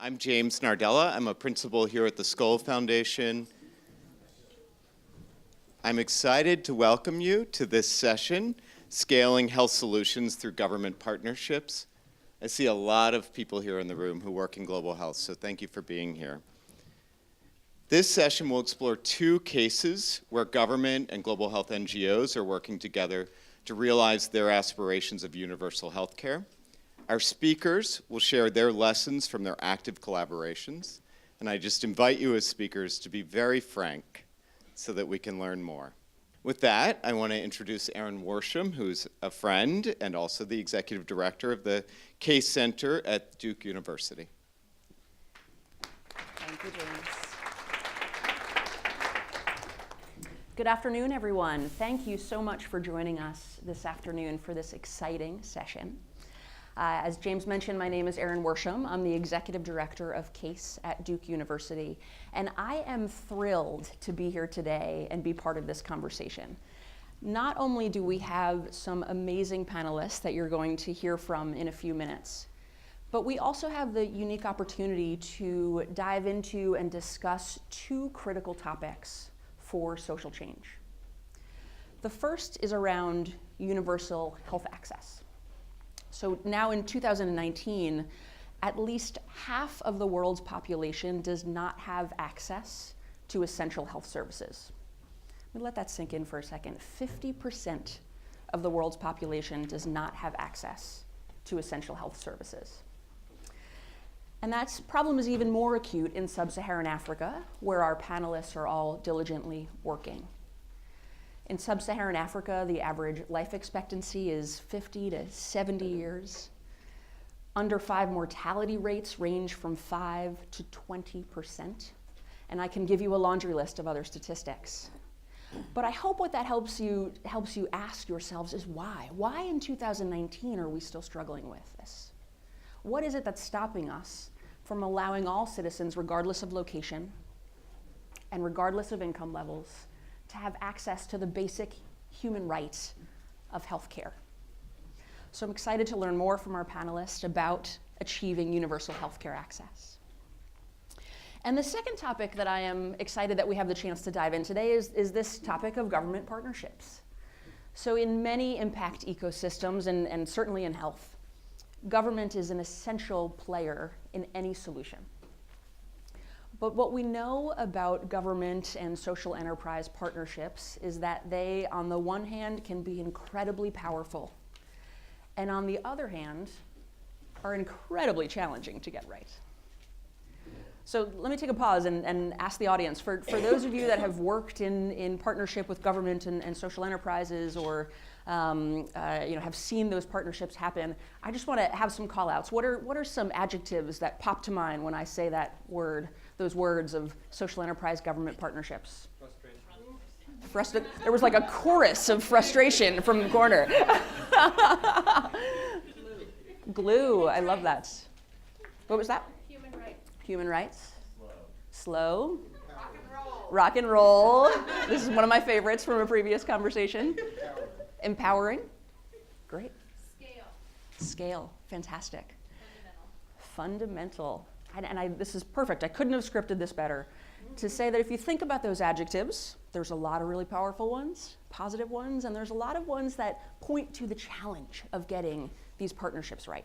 I'm James Nardella. I'm a principal here at the Skoll Foundation. I'm excited to welcome you to this session, Scaling Health Solutions Through Government Partnerships. I see a lot of people here in the room who work in global health, so thank you for being here. This session will explore two cases where government and global health NGOs are working together to realize their aspirations of universal health care. Our speakers will share their lessons from their active collaborations, and I just invite you as speakers to be very frank so that we can learn more. With that, I want to introduce Erin Worsham, who's a friend and also the executive director of the Case Center at Duke University. Thank you, James. Good afternoon, everyone. Thank you so much for joining us this afternoon for this exciting session. As James mentioned, my name is Erin Worsham. I'm the executive director of CASE at Duke University, and I am thrilled to be here today and be part of this conversation. Not only do we have some amazing panelists that you're going to hear from in a few minutes, but we also have the unique opportunity to dive into and discuss two critical topics for social change. The first is around universal health access. So now in 2019, at least half of the world's population does not have access to essential health services. Let me let that sink in for a second. 50% of the world's population does not have access to essential health services. And that problem is even more acute in sub-Saharan Africa, where our panelists are all diligently working. In sub-Saharan Africa, the average life expectancy is 50 to 70 years. Under 5 mortality rates range from 5 to 20%. And I can give you a laundry list of other statistics. But I hope what that helps you ask yourselves is why? Why in 2019 are we still struggling with this? What is it that's stopping us from allowing all citizens, regardless of location and regardless of income levels, to have access to the basic human rights of healthcare? So I'm excited to learn more from our panelists about achieving universal healthcare access. And the second topic that I am excited that we have the chance to dive in today is this topic of government partnerships. So in many impact ecosystems, and certainly in health, government is an essential player in any solution. But what we know about government and social enterprise partnerships is that they, on the one hand, can be incredibly powerful, and on the other hand, are incredibly challenging to get right. So let me take a pause and ask the audience, for those of you that have worked in partnership with government and social enterprises, or have seen those partnerships happen, I just want to have some call outs. What are some adjectives that pop to mind when I say that word, those words of social enterprise government partnerships? Frustration. There was like a chorus of frustration from the corner. Glue. I love that. What was that? Human rights. Human rights. Slow. Slow. Rock and roll. This is one of my favorites from a previous conversation. Empowering. Great. Scale. Fantastic. Fundamental. And this is perfect. I couldn't have scripted this better. To say that if you think about those adjectives, there's a lot of really powerful ones, positive ones, and there's a lot of ones that point to the challenge of getting these partnerships right.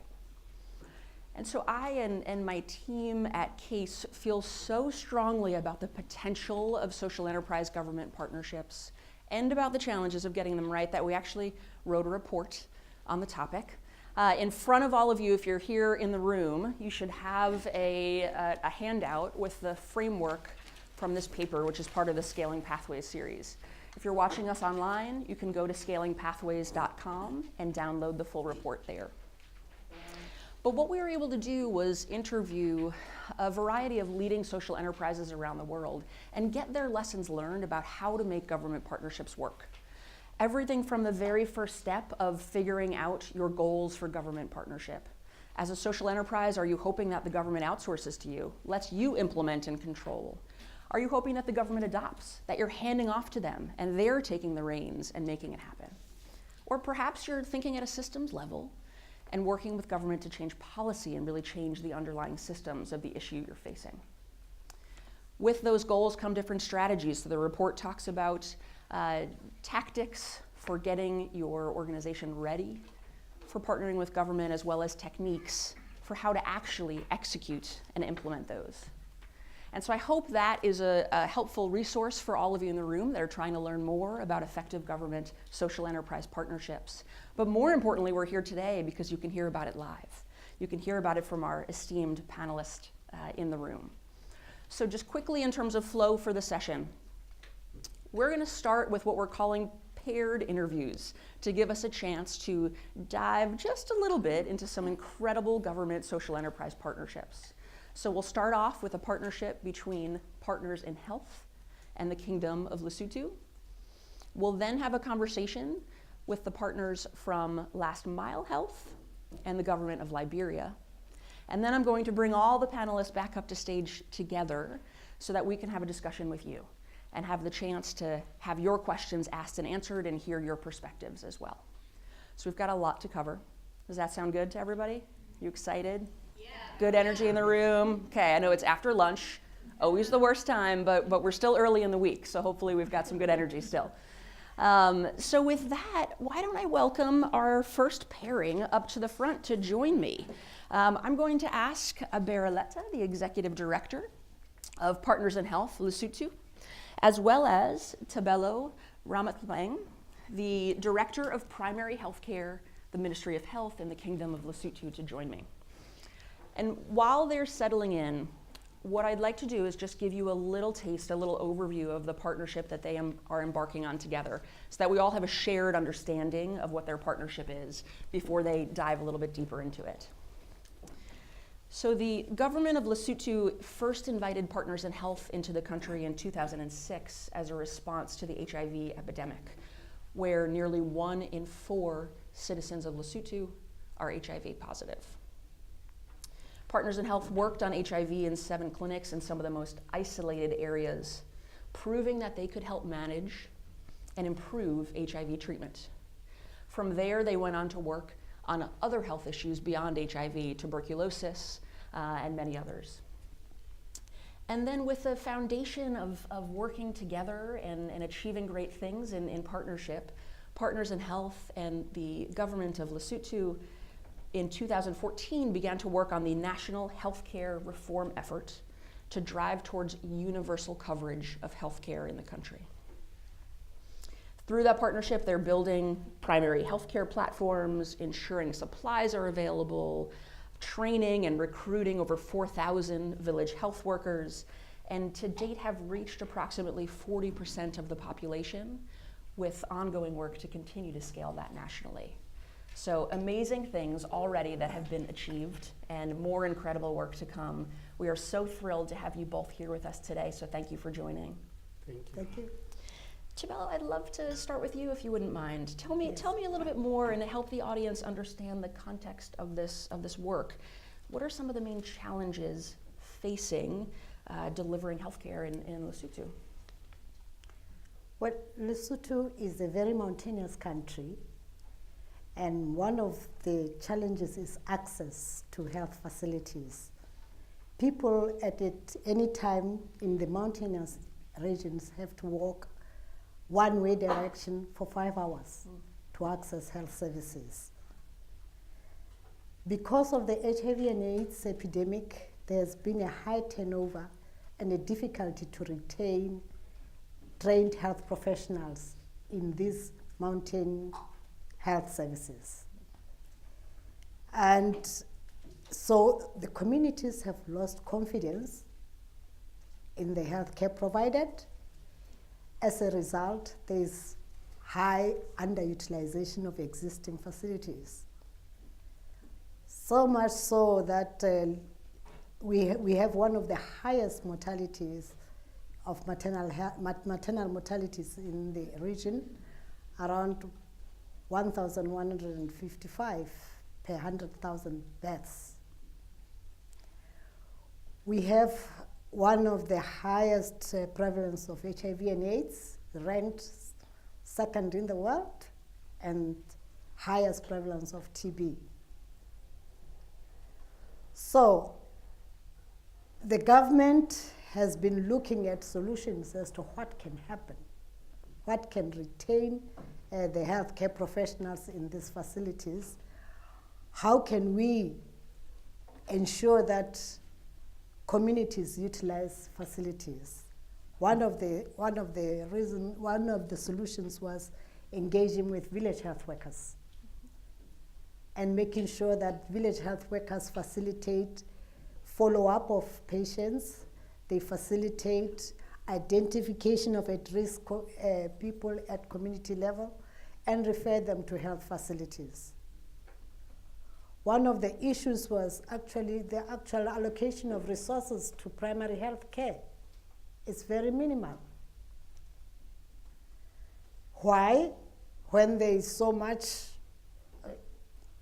And so I and my team at CASE feel so strongly about the potential of social enterprise government partnerships and about the challenges of getting them right that we actually wrote a report on the topic. In front of all of you, if you're here in the room, you should have a handout with the framework from this paper, which is part of the Scaling Pathways series. If you're watching us online, you can go to scalingpathways.com and download the full report there. But what we were able to do was interview a variety of leading social enterprises around the world and get their lessons learned about how to make government partnerships work. Everything from the very first step of figuring out your goals for government partnership. As a social enterprise, are you hoping that the government outsources to you, lets you implement and control? Are you hoping that the government adopts, that you're handing off to them and they're taking the reins and making it happen? Or perhaps you're thinking at a systems level and working with government to change policy and really change the underlying systems of the issue you're facing. With those goals come different strategies. So the report talks about tactics for getting your organization ready for partnering with government, as well as techniques for how to actually execute and implement those. And so I hope that is a helpful resource for all of you in the room that are trying to learn more about effective government social enterprise partnerships. But more importantly, we're here today because you can hear about it live. You can hear about it from our esteemed panelists in the room. So just quickly in terms of flow for the session, we're going to start with what we're calling paired interviews to give us a chance to dive just a little bit into some incredible government social enterprise partnerships. So we'll start off with a partnership between Partners in Health and the Kingdom of Lesotho. We'll then have a conversation with the partners from Last Mile Health and the government of Liberia. And then I'm going to bring all the panelists back up to stage together so that we can have a discussion with you and have the chance to have your questions asked and answered and hear your perspectives as well. So we've got a lot to cover. Does that sound good to everybody? You excited? Yeah. Good energy in the room? Okay, I know it's after lunch, always the worst time, but we're still early in the week, so hopefully we've got some good energy still. So with that, why don't I welcome our first pairing up to the front to join me. I'm going to ask Abera Leta, the Executive Director of Partners in Health, Lesotho, as well as Thabelo Ramatlapeng, the Director of Primary Healthcare, the Ministry of Health in the Kingdom of Lesotho, to join me. And while they're settling in, what I'd like to do is just give you a little taste, a little overview of the partnership that they are embarking on together, so that we all have a shared understanding of what their partnership is before they dive a little bit deeper into it. So the government of Lesotho first invited Partners in Health into the country in 2006 as a response to the HIV epidemic, where nearly 1 in 4 citizens of Lesotho are HIV positive. Partners in Health worked on HIV in 7 clinics in some of the most isolated areas, proving that they could help manage and improve HIV treatment. From there, they went on to work on other health issues beyond HIV, tuberculosis, and many others. And then with the foundation of working together and achieving great things in partnership, Partners in Health and the government of Lesotho in 2014 began to work on the national healthcare reform effort to drive towards universal coverage of healthcare in the country. Through that partnership, they're building primary healthcare platforms, ensuring supplies are available, training and recruiting over 4,000 village health workers, and to date have reached approximately 40% of the population, with ongoing work to continue to scale that nationally. So amazing things already that have been achieved and more incredible work to come. We are so thrilled to have you both here with us today, so thank you for joining. Thank you. Thank you. Thabelo, I'd love to start with you if you wouldn't mind. Tell me a little bit more and help the audience understand the context of this work. What are some of the main challenges facing delivering healthcare in Lesotho? Well, Lesotho is a very mountainous country, and one of the challenges is access to health facilities. People at any time in the mountainous regions have to walk one-way direction for 5 hours to access health services. Because of the HIV and AIDS epidemic, there's been a high turnover and a difficulty to retain trained health professionals in these mountain health services. And so the communities have lost confidence in the healthcare provided. As a result, there is high underutilization of existing facilities. So much so that we have one of the highest mortalities of maternal mortalities in the region, around 1,155 per 100,000 deaths. We have one of the highest prevalence of HIV and AIDS, ranked second in the world, and highest prevalence of TB. So the government has been looking at solutions as to what can happen, what can retain the healthcare professionals in these facilities. How can we ensure that communities utilize facilities? One of the solutions was engaging with village health workers and making sure that village health workers facilitate follow-up of patients. They facilitate identification of at-risk people at community level and refer them to health facilities. One of the issues was actually the actual allocation of resources to primary health care. It's very minimal. Why? When there is so much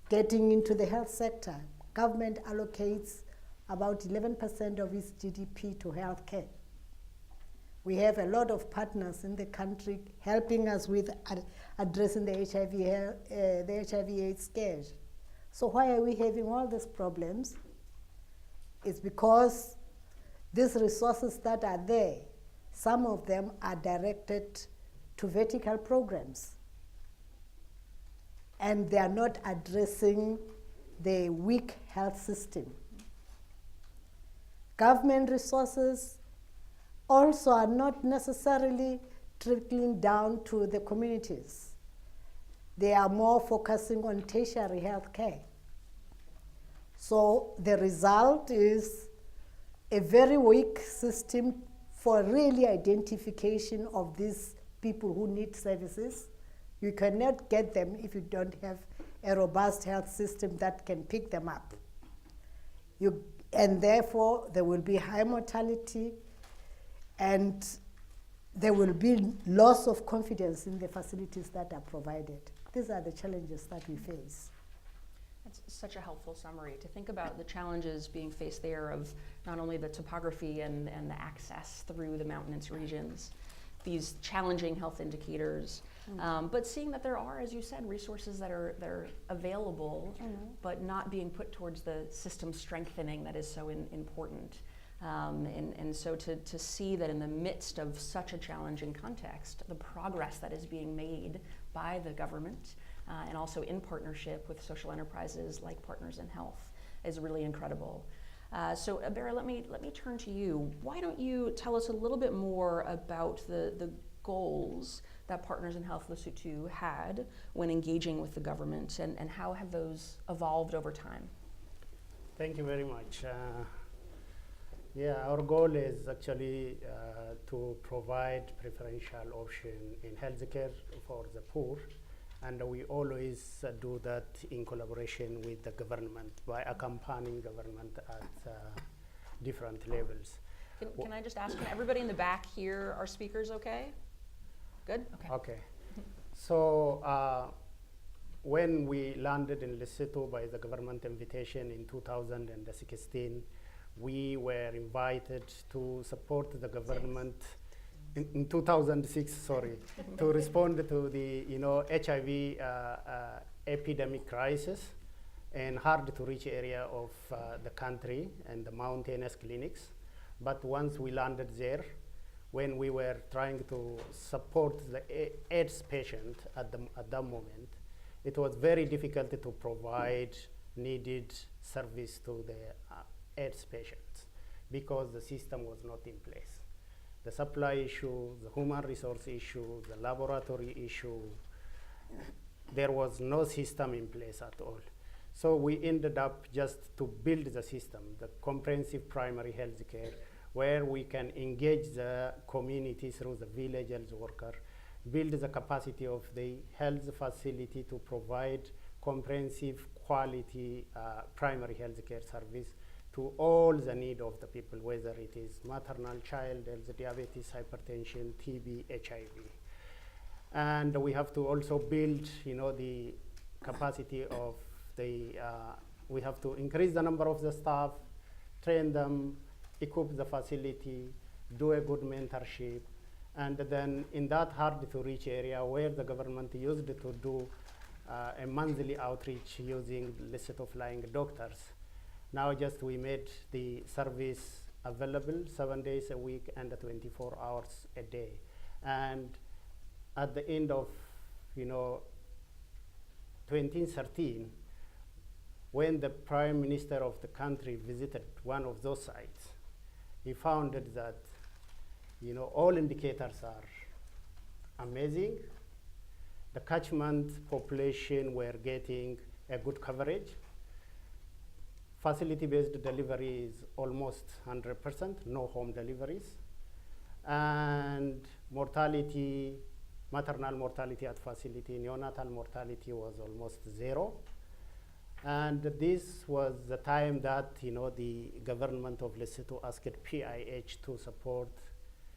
getting into the health sector, government allocates about 11% of its GDP to health care. We have a lot of partners in the country helping us with addressing the HIV/AIDS scourge. So why are we having all these problems? It's because these resources that are there, some of them are directed to vertical programs, and they are not addressing the weak health system. Government resources also are not necessarily trickling down to the communities. They are more focusing on tertiary health care. So the result is a very weak system for really identification of these people who need services. You cannot get them if you don't have a robust health system that can pick them up. And therefore, there will be high mortality, and there will be loss of confidence in the facilities that are provided. These are the challenges that we face. That's such a helpful summary to think about the challenges being faced there of not only the topography and the access through the mountainous regions, these challenging health indicators, but seeing that there are, as you said, resources that are available, but not being put towards the system strengthening that is so important. And so to see that in the midst of such a challenging context, the progress that is being made by the government and also in partnership with social enterprises like Partners in Health is really incredible. So Abera, let me turn to you. Why don't you tell us a little bit more about the goals that Partners in Health Lesotho had when engaging with the government, and how have those evolved over time? Thank you very much. Our goal is actually to provide preferential option in healthcare for the poor, and we always do that in collaboration with the government by accompanying government at different levels. Can I just ask, can everybody in the back hear our speakers okay? Good? Okay. So when we landed in Lesotho by the government invitation in 2016, we were invited to support the government in 2006, sorry, to respond to the HIV epidemic crisis and hard to reach area of the country and the mountainous clinics. But once we landed there, when we were trying to support the AIDS patient at that moment, it was very difficult to provide needed service to the AIDS patients because the system was not in place. The supply issue, the human resource issue, the laboratory issue, there was no system in place at all. So we ended up just to build the system, the comprehensive primary health care, where we can engage the community through the village health worker, build the capacity of the health facility to provide comprehensive quality primary health care service to all the need of the people, whether it is maternal, child health, diabetes, hypertension, TB, HIV. And we have to also build, the capacity of the, we have to increase the number of the staff, train them, equip the facility, do a good mentorship, and then in that hard to reach area where the government used to do a monthly outreach using Lesotho flying doctors, Now just we made the service available 7 days a week and 24 hours a day. And at the end of 2013, when the Prime Minister of the country visited one of those sites, he found that all indicators are amazing. The catchment population were getting a good coverage. Facility-based delivery is almost 100%, no home deliveries. And mortality, maternal mortality at facility, neonatal mortality was almost 0. And this was the time that the government of Lesotho asked PIH to support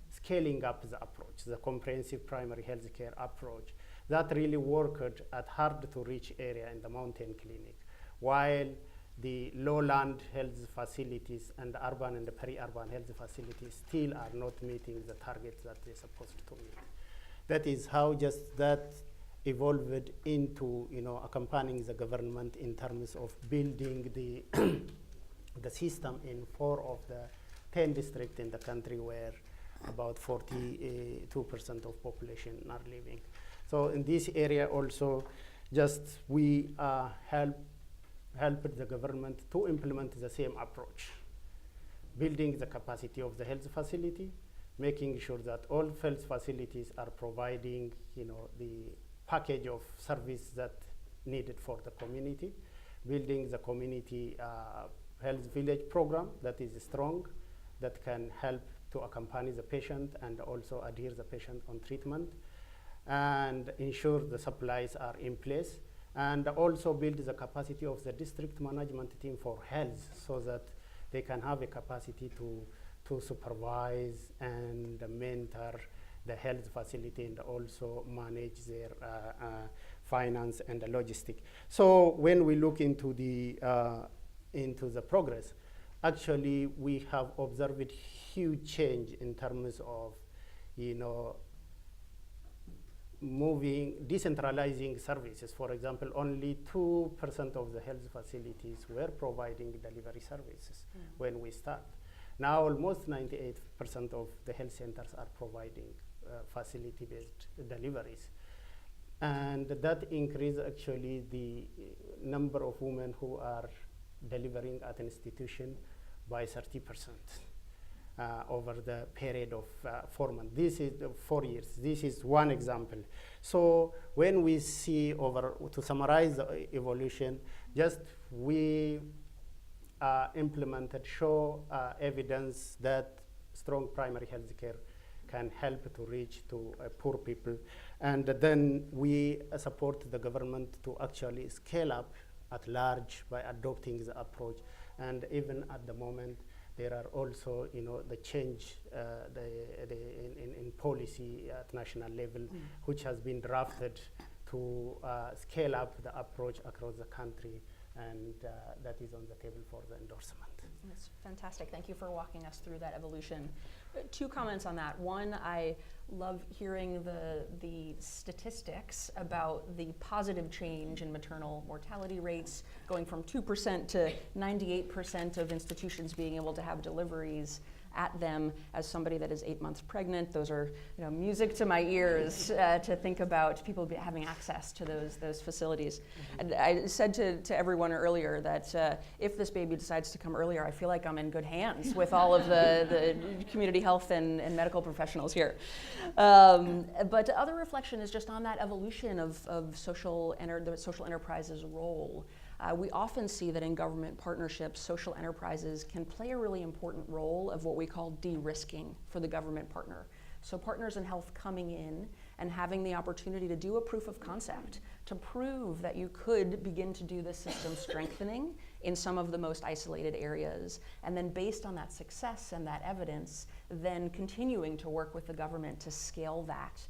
scaling up the approach, the comprehensive primary health care approach that really worked at hard to reach area in the mountain clinic, while the lowland health facilities and the urban and the peri-urban health facilities still are not meeting the targets that they're supposed to meet. That is how just that evolved into accompanying the government in terms of building the the system in 4 of the 10 districts in the country where about 42% of population are living. So in this area also, just we helped the government to implement the same approach, building the capacity of the health facility, making sure that all health facilities are providing the package of service that needed for the community, building the community health village program that is strong, that can help to accompany the patient and also adhere the patient on treatment, and ensure the supplies are in place, and also build the capacity of the district management team for health so that they can have a capacity to supervise and mentor the health facility and also manage their finance and the logistic. So when we look into the progress, actually we have observed huge change in terms of decentralizing services. For example, only 2% of the health facilities were providing delivery services when we start. Now almost 98% of the health centers are providing facility-based deliveries. And that increased actually the number of women who are delivering at an institution by 30%. Over the period of 4 months. This is 4 years. This is one example. So when we see to summarize the evolution, just we implemented evidence that strong primary health care can help to reach to poor people. And then we support the government to actually scale up at large by adopting the approach. And even at the moment, there are also, the change in policy at national level, which has been drafted to scale up the approach across the country, and that is on the table for the endorsement. That's fantastic. Thank you for walking us through that evolution. 2 comments on that. One, I love hearing the statistics about the positive change in maternal mortality rates, going from 2% to 98% of institutions being able to have deliveries at them. As somebody that is 8 months pregnant, those are music to my ears to think about people having access to those facilities. And I said to everyone earlier that if this baby decides to come earlier, I feel like I'm in good hands with all of the community health and medical professionals here. But the other reflection is just on that evolution of the social enterprise's role. We often see that in government partnerships, social enterprises can play a really important role of what we call de-risking for the government partner. So partners in health coming in and having the opportunity to do a proof of concept, to prove that you could begin to do this system strengthening in some of the most isolated areas. And then based on that success and that evidence, then continuing to work with the government to scale that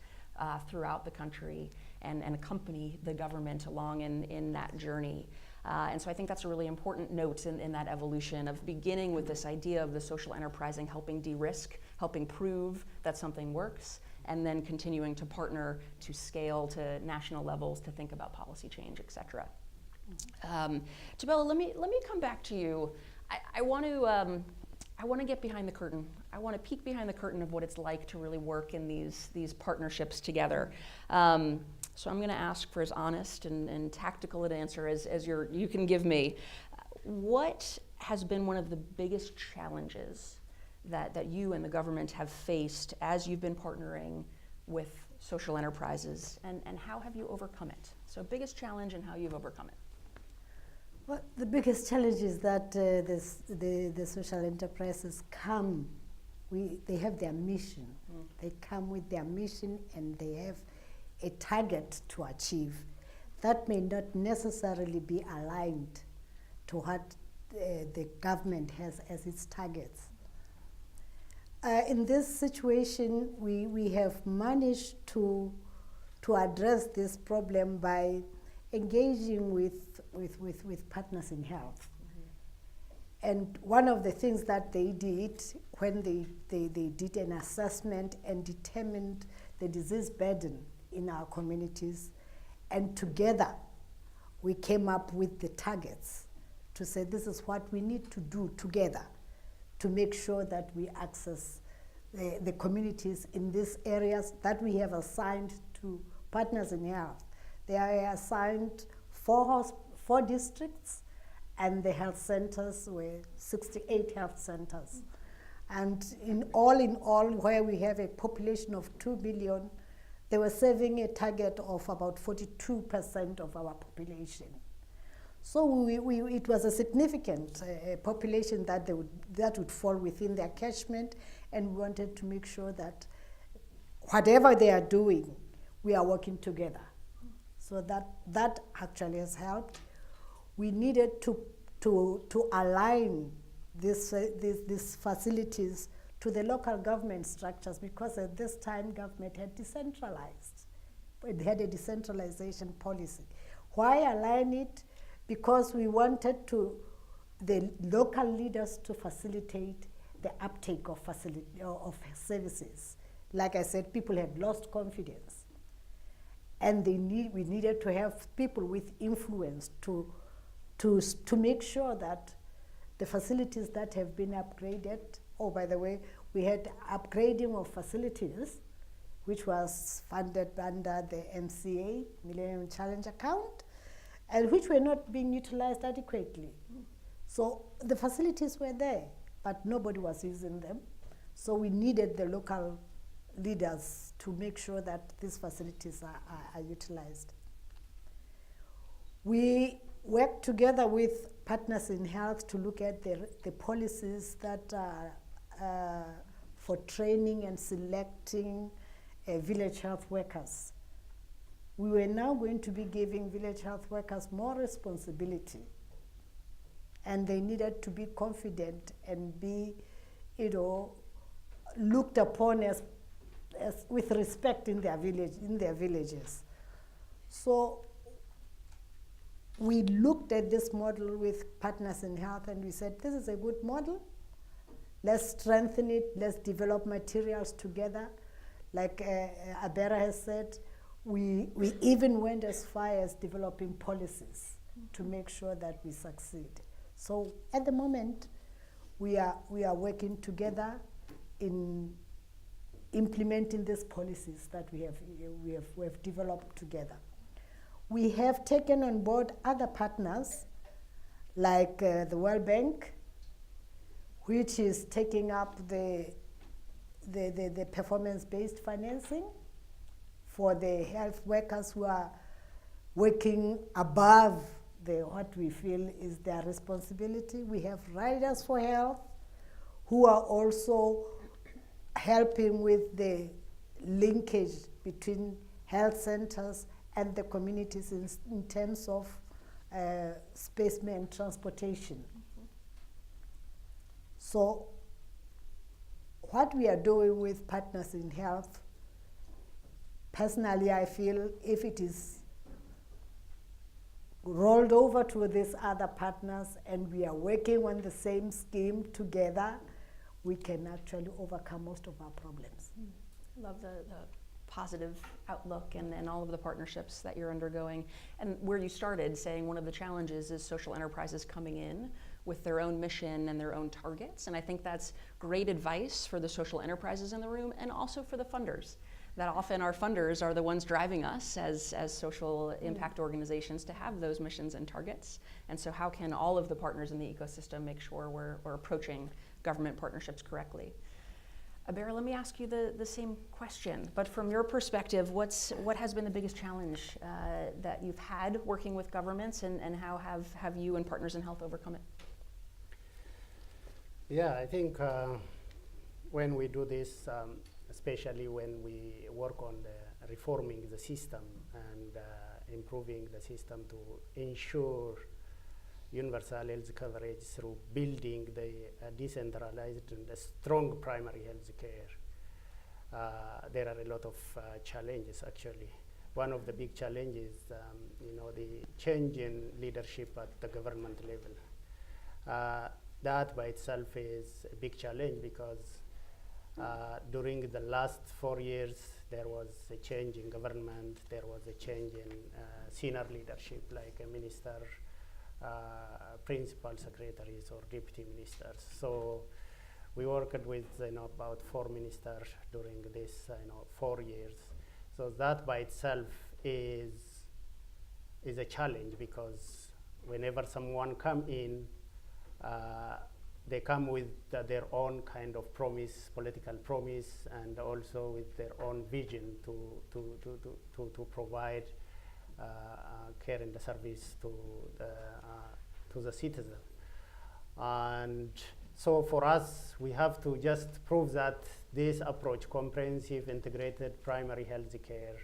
throughout the country and accompany the government along in that journey. And so I think that's a really important note in that evolution of beginning with this idea of the social enterprising helping de-risk, helping prove that something works, and then continuing to partner to scale to national levels to think about policy change, et cetera. Thabelo, let me come back to you. I want to get behind the curtain. I want to peek behind the curtain of what it's like to really work in these partnerships together. So I'm going to ask for as honest and tactical an answer as you can give me. What has been one of the biggest challenges that you and the government have faced as you've been partnering with social enterprises, and how have you overcome it? So biggest challenge and how you've overcome it. Well, the biggest challenge is that the social enterprises come, they have their mission. They come with their mission and they have a target to achieve. That may not necessarily be aligned to what the government has as its targets. In this situation, we have managed to address this problem by engaging with partners in health. And one of the things that they did when they did an assessment and determined the disease burden in our communities, and together we came up with the targets to say this is what we need to do together to make sure that we access the communities in these areas that we have assigned to partners in health. They are assigned 4 districts, and the health centers were 68 health centers. And in all, where we have a population of 2 billion, they were serving a target of about 42% of our population. So it was a significant population that would fall within their catchment, and we wanted to make sure that whatever they are doing, we are working together. So that actually has helped. We needed to align these facilities to the local government structures, because at this time government had decentralized. It had a decentralization policy. Why align it? Because we wanted the local leaders to facilitate the uptake of services. Like I said, people had lost confidence, and we needed to have people with influence to make sure that the facilities that have been upgraded. Oh, by the way, we had upgrading of facilities, which was funded under the MCA, Millennium Challenge Account, and which were not being utilized adequately. So the facilities were there, but nobody was using them. So we needed the local leaders to make sure that these facilities are utilized. We work together with partners in health to look at the policies that are for training and selecting village health workers. We were now going to be giving village health workers more responsibility, and they needed to be confident and be, looked upon as with respect in their villages. So we looked at this model with partners in health, and we said, this is a good model. Let's strengthen it. Let's develop materials together. Like Abera has said, we even went as far as developing policies to make sure that we succeed. So at the moment, we are working together in implementing these policies that we have developed together. We have taken on board other partners, like the World Bank, which is taking up the performance-based financing for the health workers who are working above what we feel is their responsibility. We have Riders for Health, who are also helping with the linkage between health centers and the communities in terms of spacemen transportation. So what we are doing with partners in health, personally I feel if it is rolled over to these other partners and we are working on the same scheme together, we can actually overcome most of our problems. Love the positive outlook and all of the partnerships that you're undergoing. And where you started saying one of the challenges is social enterprises coming in with their own mission and their own targets. And I think that's great advice for the social enterprises in the room and also for the funders. That often our funders are the ones driving us as social impact organizations to have those missions and targets. And so how can all of the partners in the ecosystem make sure we're approaching government partnerships correctly? Abera, let me ask you the same question, but from your perspective, what has been the biggest challenge that you've had working with governments, and how have you and Partners in Health overcome it? Yeah, I think when we do this, especially when we work on the reforming the system and improving the system to ensure universal health coverage through building the decentralized and a strong primary health care, there are a lot of challenges actually. One of the big challenges, the change in leadership at the government level. That by itself is a big challenge because during the last 4 years, there was a change in government, there was a change in senior leadership, like a minister, principal secretaries or deputy ministers. So we worked with about 4 ministers during this 4 years. So that by itself is a challenge because whenever someone come in, they come with their own kind of promise, political promise, and also with their own vision to provide care and the service to the citizen. And so for us, we have to just prove that this approach, comprehensive integrated primary health care,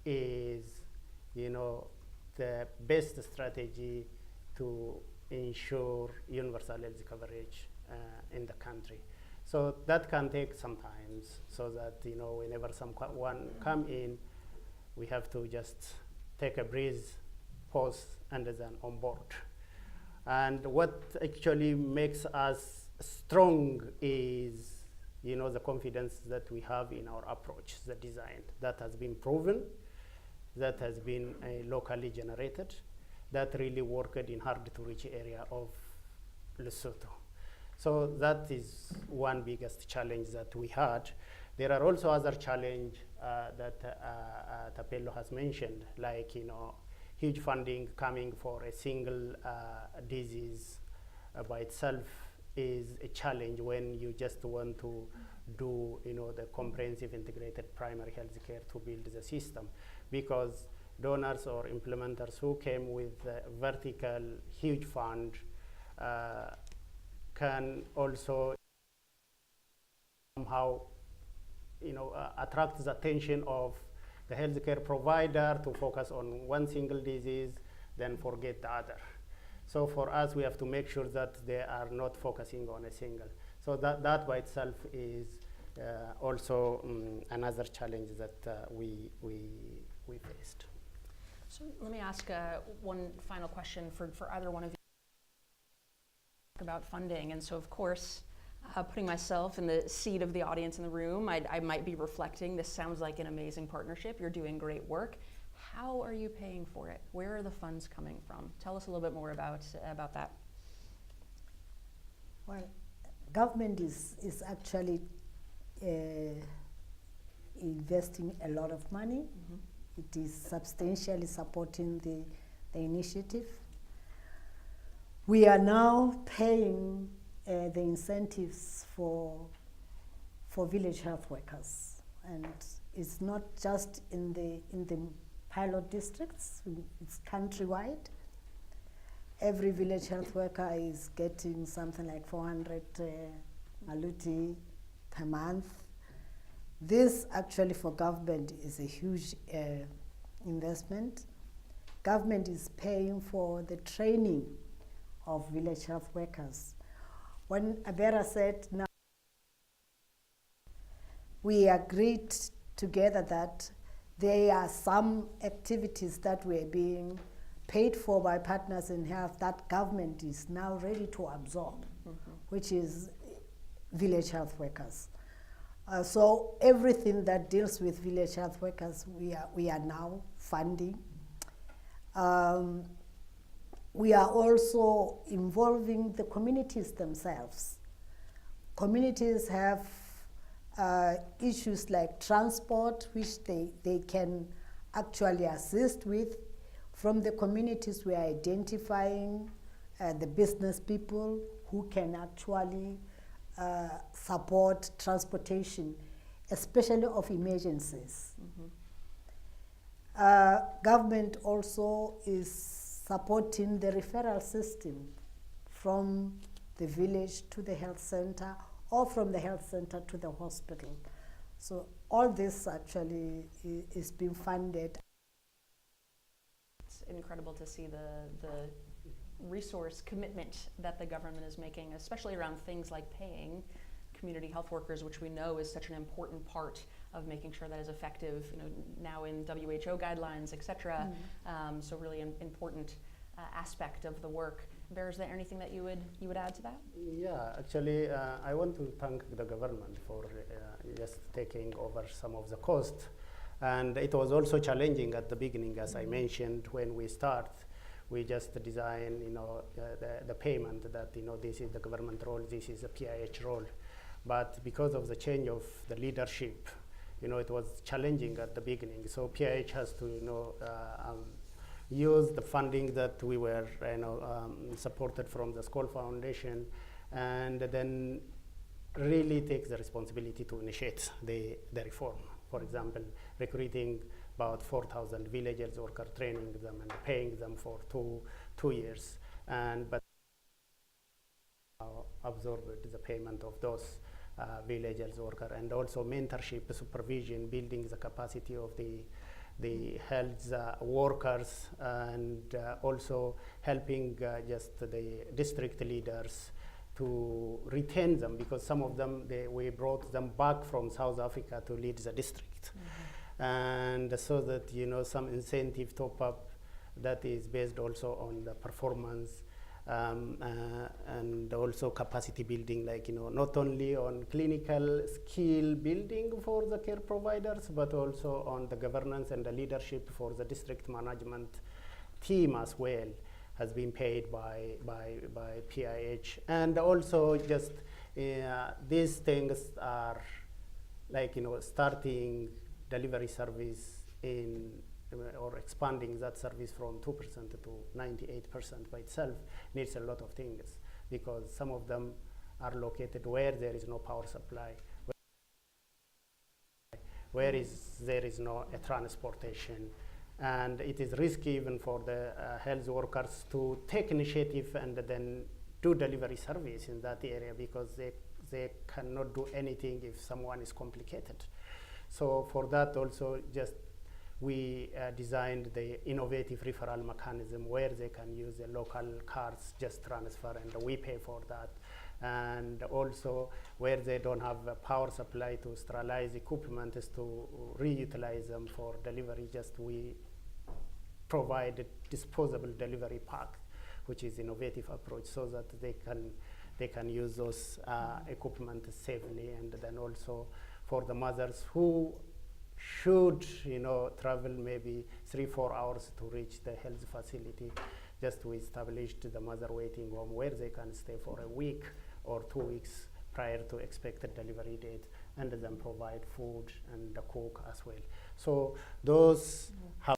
is the best strategy to ensure universal health coverage in the country. So that can take some time, so that whenever someone come in, we have to just take a breeze, pause, and then on board. And what actually makes us strong is the confidence that we have in our approach, the design. That has been proven, that has been locally generated, that really worked in hard-to-reach area of Lesotho. So that is one biggest challenge that we had. There are also other challenges that Thabelo has mentioned, like huge funding coming for a single disease by itself is a challenge when you just want to do the comprehensive integrated primary health care to build the system, because donors or implementers who came with a vertical huge fund can also somehow attract the attention of the healthcare provider to focus on one single disease, then forget the other. So for us, we have to make sure that they are not focusing on a single. So that by itself is also another challenge that we faced. So let me ask one final question for either one of you about funding. And so of course, putting myself in the seat of the audience in the room, I might be reflecting, this sounds like an amazing partnership, you're doing great work. How are you paying for it? Where are the funds coming from? Tell us a little bit more about that. Well, government is actually investing a lot of money. Mm-hmm. It is substantially supporting the initiative. We are now paying the incentives for village health workers, and it's not just in the pilot districts, it's countrywide. Every village health worker is getting something like 400 maluti per month. This actually for government is a huge investment. Government is paying for the training of village health workers. When Abera said, now we agreed together that there are some activities that were being paid for by Partners in Health that government is now ready to absorb, mm-hmm. which is village health workers. So everything that deals with village health workers, we are now funding. we are also involving the communities themselves. Communities have issues like transport, which they can actually assist with. From the communities, we are identifying the business people who can actually support transportation, especially of emergencies. Government also is supporting the referral system from the village to the health center or from the health center to the hospital. So all this actually is being funded. It's incredible to see the resource commitment that the government is making, especially around things like paying community health workers, which we know is such an important part of making sure that is effective, now in WHO guidelines, et cetera. So really an important aspect of the work. Abera, is there anything that you would add to that? Yeah, actually, I want to thank the government for just taking over some of the cost. And it was also challenging at the beginning, as I mentioned, when we start. We just design, the payment that, this is the government role, this is the PIH role. But because of the change of the leadership, it was challenging at the beginning. So PIH has to, use the funding that we were, supported from the Skoll Foundation, and then really take the responsibility to initiate the reform. For example, recruiting about 4,000 villagers workers, training them and paying them for two years, but absorbed the payment of those villagers workers, and also mentorship, supervision, building the capacity of the health workers, and also helping just the district leaders to retain them, because some of them, we brought them back from South Africa to lead the district. And so that, some incentive top up that is based also on the performance, and also capacity building, like, not only on clinical skill building for the care providers, but also on the governance and the leadership for the district management team as well, has been paid by PIH. And also just these things are like, starting delivery service or expanding that service from 2% to 98% by itself needs a lot of things, because some of them are located where there is no power supply, where there is no transportation. And it is risky even for the health workers to take initiative and then do delivery service in that area, because they cannot do anything if someone is complicated. So for that also, just we designed the innovative referral mechanism where they can use the local cards, just transfer, and we pay for that. And also where they don't have a power supply to sterilize equipment, is to reutilize them for delivery. Just we provide a disposable delivery pack, which is innovative approach, so that they can use those equipment safely. And then also for the mothers who should travel maybe 3-4 hours to reach the health facility, just we established the mother waiting home where they can stay for a week or 2 weeks prior to expected delivery date, and then provide food and the cook as well. So those have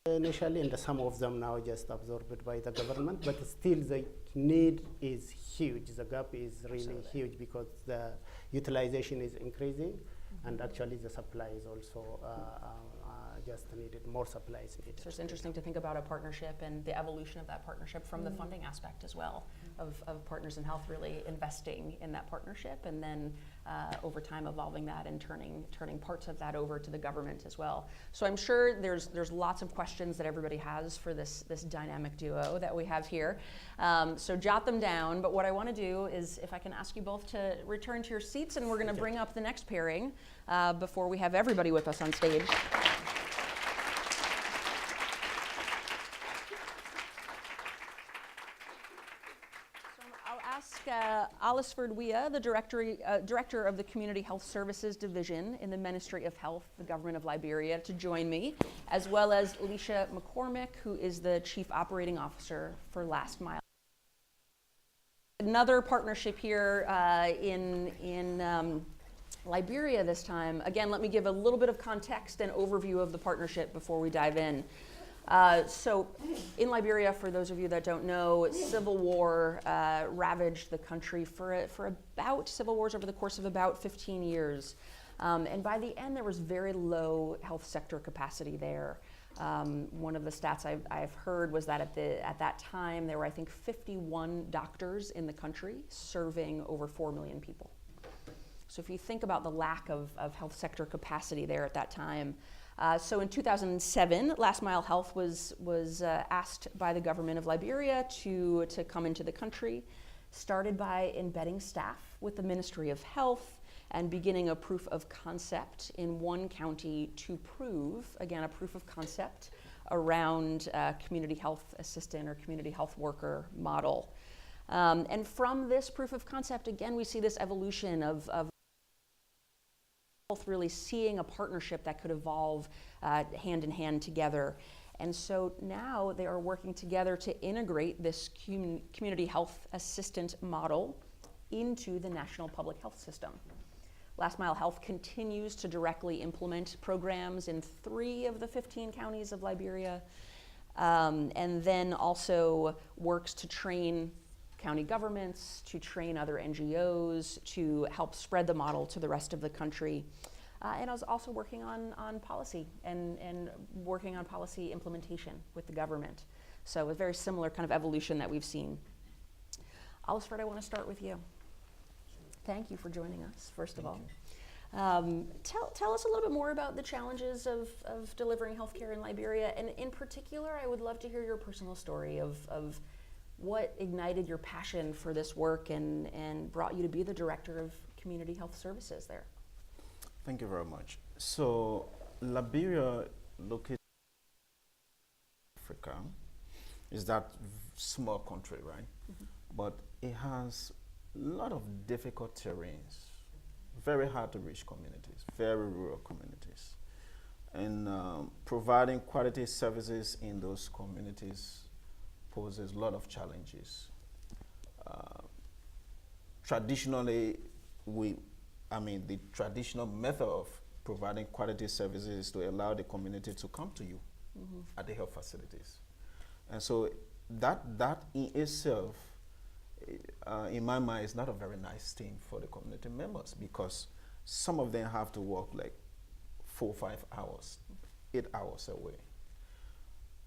initially, and some of them now just absorbed by the government, but still the need is huge. The gap is really huge, because the utilization is increasing, and actually the supply is also just needed, more supplies needed. So it's interesting to think about a partnership and the evolution of that partnership from the funding aspect as well, of Partners in Health really investing in that partnership, and then over time evolving that and turning parts of that over to the government as well. So I'm sure there's lots of questions that everybody has for this dynamic duo that we have here. So jot them down, but what I want to do is, if I can ask you both to return to your seats, and we're going to bring up the next pairing before we have everybody with us on stage. I'll ask Olasford Wiah, the director of the Community Health Services Division in the Ministry of Health, the Government of Liberia, to join me, as well as Lisha McCormick, who is the Chief Operating Officer for Last Mile. Another partnership here in Liberia this time. Again, let me give a little bit of context and overview of the partnership before we dive in. So in Liberia, for those of you that don't know, civil war ravaged the country for about civil wars over the course of about 15 years. And by the end, there was very low health sector capacity there. One of the stats I've heard was that at that time, there were, I think, 51 doctors in the country serving over 4 million people. So if you think about the lack of health sector capacity there at that time, so in 2007, Last Mile Health was asked by the government of Liberia to come into the country, started by embedding staff with the Ministry of Health and beginning a proof of concept in one county to prove, again, a proof of concept around community health assistant or community health worker model. And from this proof of concept, again, we see this evolution of really seeing a partnership that could evolve hand in hand together. And so now they are working together to integrate this community health assistant model into the national public health system. Last Mile Health continues to directly implement programs in 3 of the 15 counties of Liberia, and then also works to train county governments, to train other NGOs, to help spread the model to the rest of the country. And I was also working on policy and working on policy implementation with the government. So a very similar kind of evolution that we've seen. Olasford, I want to start with you. Thank you for joining us, first of all. Tell us a little bit more about the challenges of delivering healthcare in Liberia. And in particular, I would love to hear your personal story of what ignited your passion for this work and brought you to be the director of community health services there. Thank you very much. So Liberia, located in Africa, is that small country, right? Mm-hmm. But it has a lot of difficult terrains, very hard to reach communities, very rural communities. And providing quality services in those communities poses a lot of challenges. Traditionally, the traditional method of providing quality services is to allow the community to come to you mm-hmm. at the health facilities. And so that in itself, in my mind, is not a very nice thing for the community members, because some of them have to work like 4 or 5 hours, 8 hours away.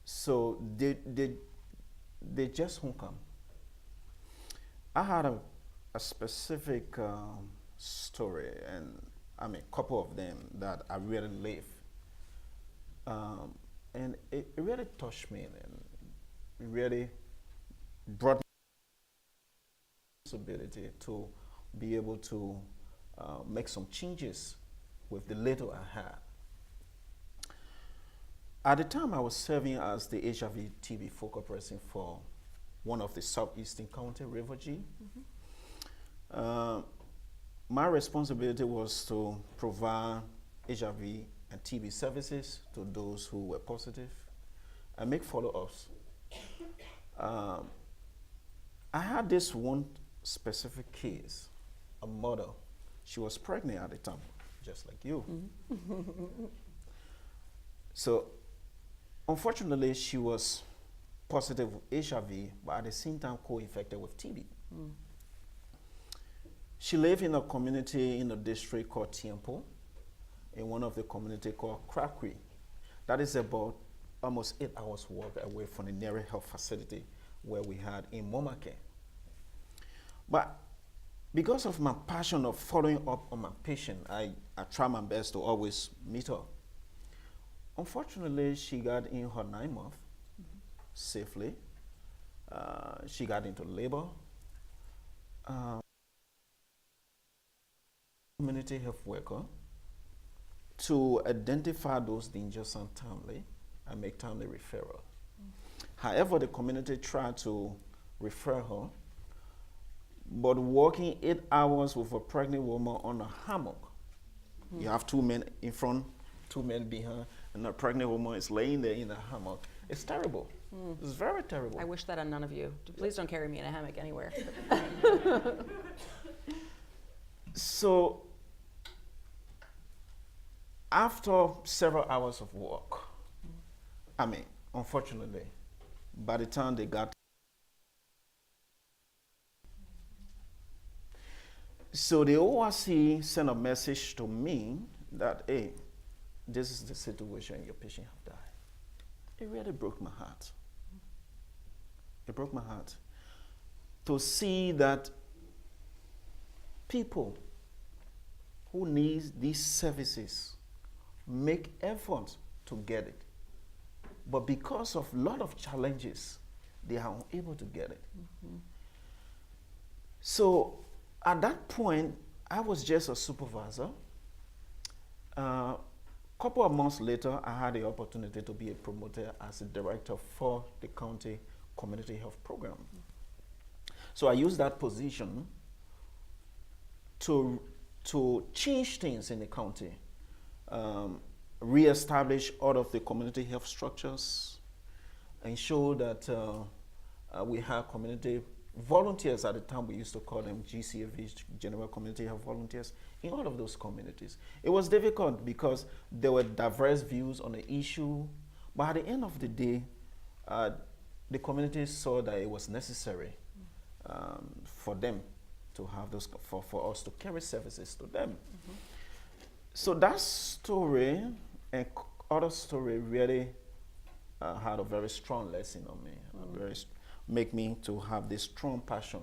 So they just won't come. I had a specific story, and a couple of them that I really live. And it really touched me, and it really brought me the responsibility to be able to make some changes with the little I had. At the time, I was serving as the HIV/TB focal person for one of the southeastern county, Refugee. Mm-hmm. My responsibility was to provide HIV and TB services to those who were positive and make follow-ups. I had this one specific case, a mother. She was pregnant at the time, just like you. Mm-hmm. So, unfortunately, she was positive with HIV, but at the same time co-infected with TB. Mm. She lived in a community in a district called Tiempo, in one of the community called Krakri. That is about almost 8 hours walk away from the nearest health facility where we had in Momake. But because of my passion of following up on my patient, I try my best to always meet her. Unfortunately, she got in her 9 months mm-hmm. safely. She got into labor. Community health worker to identify those dangers timely and make timely referral. Mm. However, the community tried to refer her But working 8 hours with a pregnant woman on a hammock, you have 2 men in front, 2 men behind, and a pregnant woman is laying there in a hammock. It's terrible. It's very terrible. I wish that on none of you. Please don't carry me in a hammock anywhere. So, after several hours of work, unfortunately, by the time they got, so the ORC sent a message to me that, hey, this is the situation, your patient have died. It really broke my heart. It broke my heart to see that people who need these services make efforts to get it. But because of a lot of challenges, they are unable to get it. So at that point, I was just a supervisor. Couple of months later, I had the opportunity to be a promoter as a director for the county community health program. So I used that position to change things in the county, reestablish all of the community health structures, ensure that we have community volunteers. At the time we used to call them GCVs, General Community Health Volunteers, in all of those communities. It was difficult because there were diverse views on the issue, but at the end of the day, the communities saw that it was necessary for them to have those, for us to carry services to them. So that story and other story really had a very strong lesson on me, make me to have this strong passion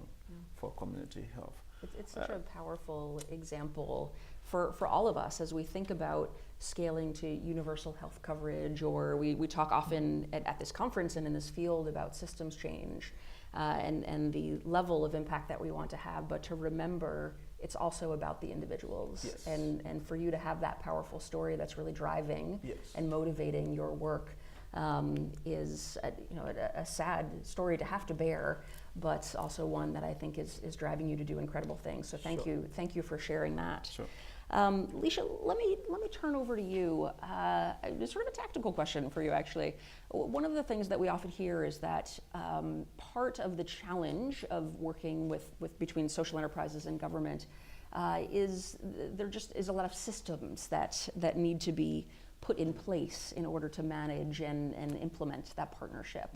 for community health. It's such a powerful example for all of us as we think about scaling to universal health coverage, or we talk often at this conference and in this field about systems change and the level of impact that we want to have, but to remember it's also about the individuals. Yes. And for you to have that powerful story that's really driving Yes. and motivating your work is a sad story to have to bear, but also one that I think is driving you to do incredible things. So thank you for sharing that. Sure. Lisha, let me turn over to you. Sort of a tactical question for you, actually. One of the things that we often hear is that part of the challenge of working between social enterprises and government is there just is a lot of systems that need to be put in place in order to manage and implement that partnership.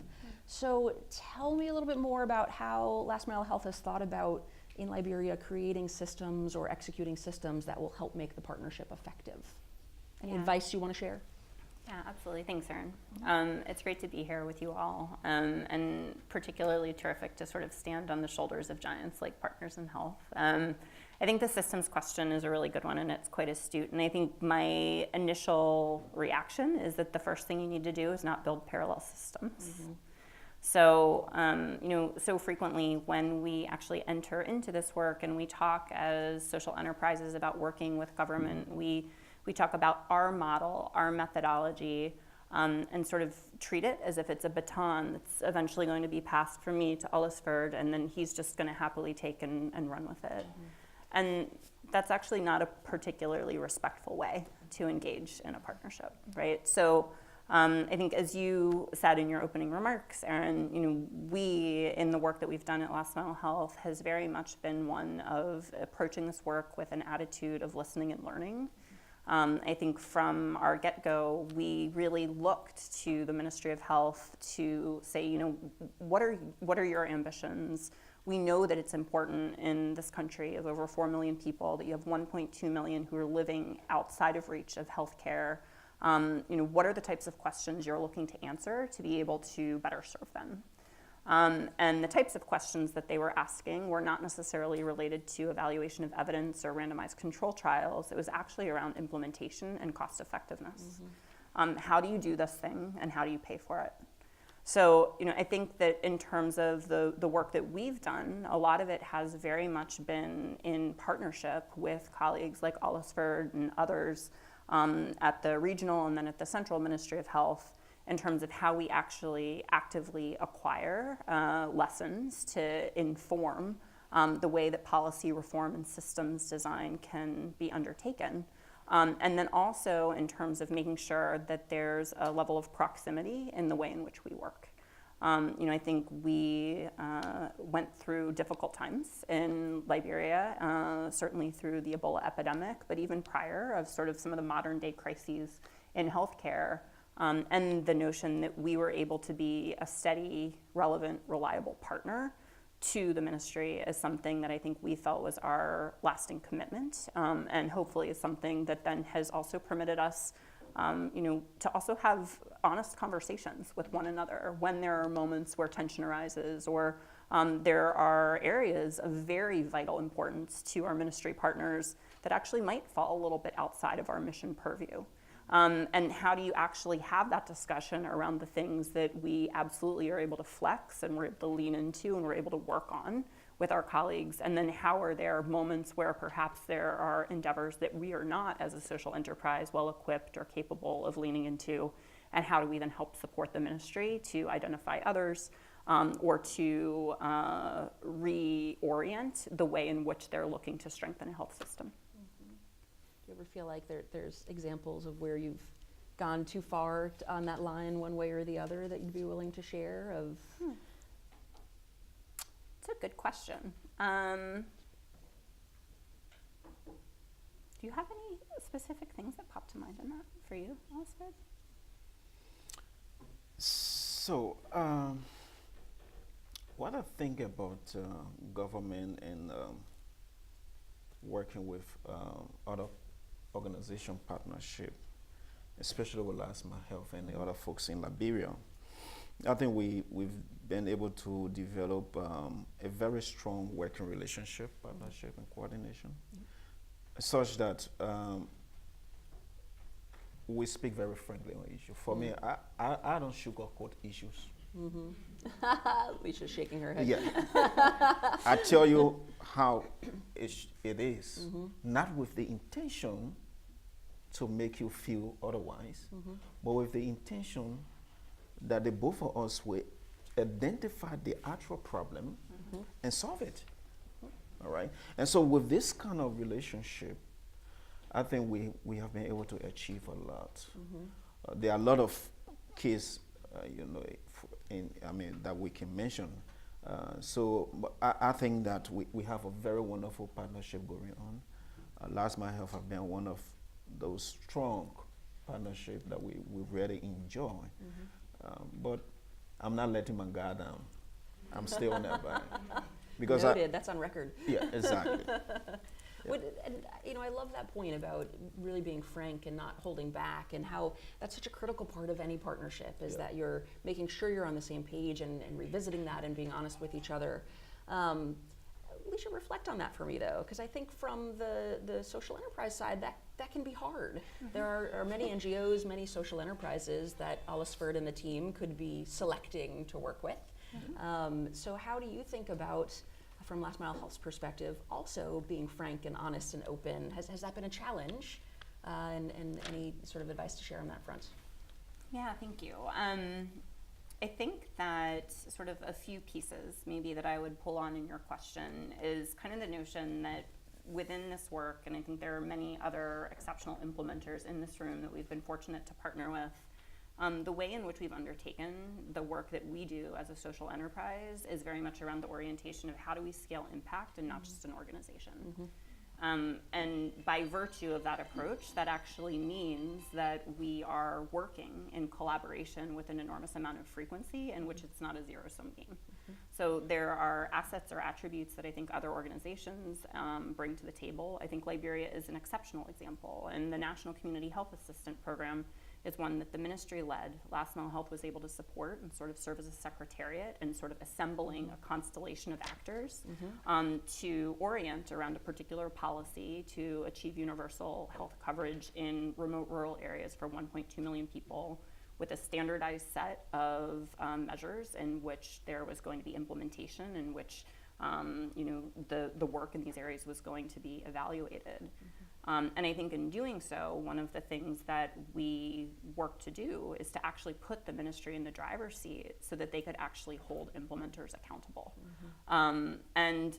So tell me a little bit more about how Last Mile Health has thought about, in Liberia, creating systems or executing systems that will help make the partnership effective. Any advice you want to share? Yeah, absolutely. Thanks, Erin. It's great to be here with you all, and particularly terrific to sort of stand on the shoulders of giants like Partners in Health. I think the systems question is a really good one, and it's quite astute. And I think my initial reaction is that the first thing you need to do is not build parallel systems. So, so frequently when we actually enter into this work and we talk as social enterprises about working with government, we talk about our model, our methodology, and sort of treat it as if it's a baton that's eventually going to be passed from me to Olasford, and then he's just going to happily take and run with it. And that's actually not a particularly respectful way to engage in a partnership, right? So I think, as you said in your opening remarks, Erin, we, in the work that we've done at Last Mile Health, has very much been one of approaching this work with an attitude of listening and learning. I think from our get-go, we really looked to the Ministry of Health to say, what are your ambitions? We know that it's important in this country of over 4 million people that you have 1.2 million who are living outside of reach of healthcare. What are the types of questions you're looking to answer to be able to better serve them? And the types of questions that they were asking were not necessarily related to evaluation of evidence or randomized control trials. It was actually around implementation and cost effectiveness. How do you do this thing and how do you pay for it? So, I think that in terms of the work that we've done, a lot of it has very much been in partnership with colleagues like Olasford and others at the regional and then at the central Ministry of Health, in terms of how we actually actively acquire lessons to inform the way that policy reform and systems design can be undertaken. And then also in terms of making sure that there's a level of proximity in the way in which we work. I think we went through difficult times in Liberia, certainly through the Ebola epidemic, but even prior of sort of some of the modern day crises in healthcare, and the notion that we were able to be a steady, relevant, reliable partner to the ministry is something that I think we felt was our lasting commitment, and hopefully is something that then has also permitted us to also have honest conversations with one another when there are moments where tension arises, or there are areas of very vital importance to our ministry partners that actually might fall a little bit outside of our mission purview. And how do you actually have that discussion around the things that we absolutely are able to flex and we're able to lean into and we're able to work on with our colleagues? And then how are there moments where perhaps there are endeavors that we are not, as a social enterprise, well equipped or capable of leaning into? And how do we then help support the ministry to identify others, or to reorient the way in which they're looking to strengthen a health system? Do you ever feel like there's examples of where you've gone too far on that line one way or the other that you'd be willing to share? It's a good question. Do you have any specific things that pop to mind in that for you, Olasford? So, what I think about government and working with other organization partnership, especially with Last Mile Health and the other folks in Liberia, I think we've been able to develop a very strong working relationship, partnership, and coordination, such that we speak very frankly on issues. For me, I don't sugarcoat issues. Lisha's shaking her head. Yeah. I tell you how it is, not with the intention to make you feel otherwise, but with the intention that the both of us will identify the actual problem and solve it. All right? And so with this kind of relationship, I think we have been able to achieve a lot. There are a lot of cases, that we can mention. So I think that we have a very wonderful partnership going on. Last Mile Health have been one of those strong partnerships that we really enjoy. But I'm not letting my guard down. I'm still on that line. Because Noted, that's on record. Yeah, exactly. I love that point about really being frank and not holding back, and how that's such a critical part of any partnership is that you're making sure you're on the same page and revisiting that and being honest with each other. We should reflect on that for me, though, because I think from the social enterprise side, that can be hard. There are many NGOs, many social enterprises that Olasford and the team could be selecting to work with. So how do you think about, from Last Mile Health's perspective, also being frank and honest and open? Has that been a challenge? And any sort of advice to share on that front? Yeah, thank you. I think that sort of a few pieces maybe that I would pull on in your question is kind of the notion that within this work, and I think there are many other exceptional implementers in this room that we've been fortunate to partner with, the way in which we've undertaken the work that we do as a social enterprise is very much around the orientation of how do we scale impact and not just an organization. And by virtue of that approach, that actually means that we are working in collaboration with an enormous amount of frequency in which it's not a zero-sum game. So there are assets or attributes that I think other organizations bring to the table. I think Liberia is an exceptional example, and the National Community Health Assistant Program is one that the ministry led. Last Mile Health was able to support and sort of serve as a secretariat and sort of assembling a constellation of actors to orient around a particular policy to achieve universal health coverage in remote rural areas for 1.2 million people, with a standardized set of measures in which there was going to be implementation, in which the work in these areas was going to be evaluated. And I think in doing so, one of the things that we work to do is to actually put the ministry in the driver's seat so that they could actually hold implementers accountable. And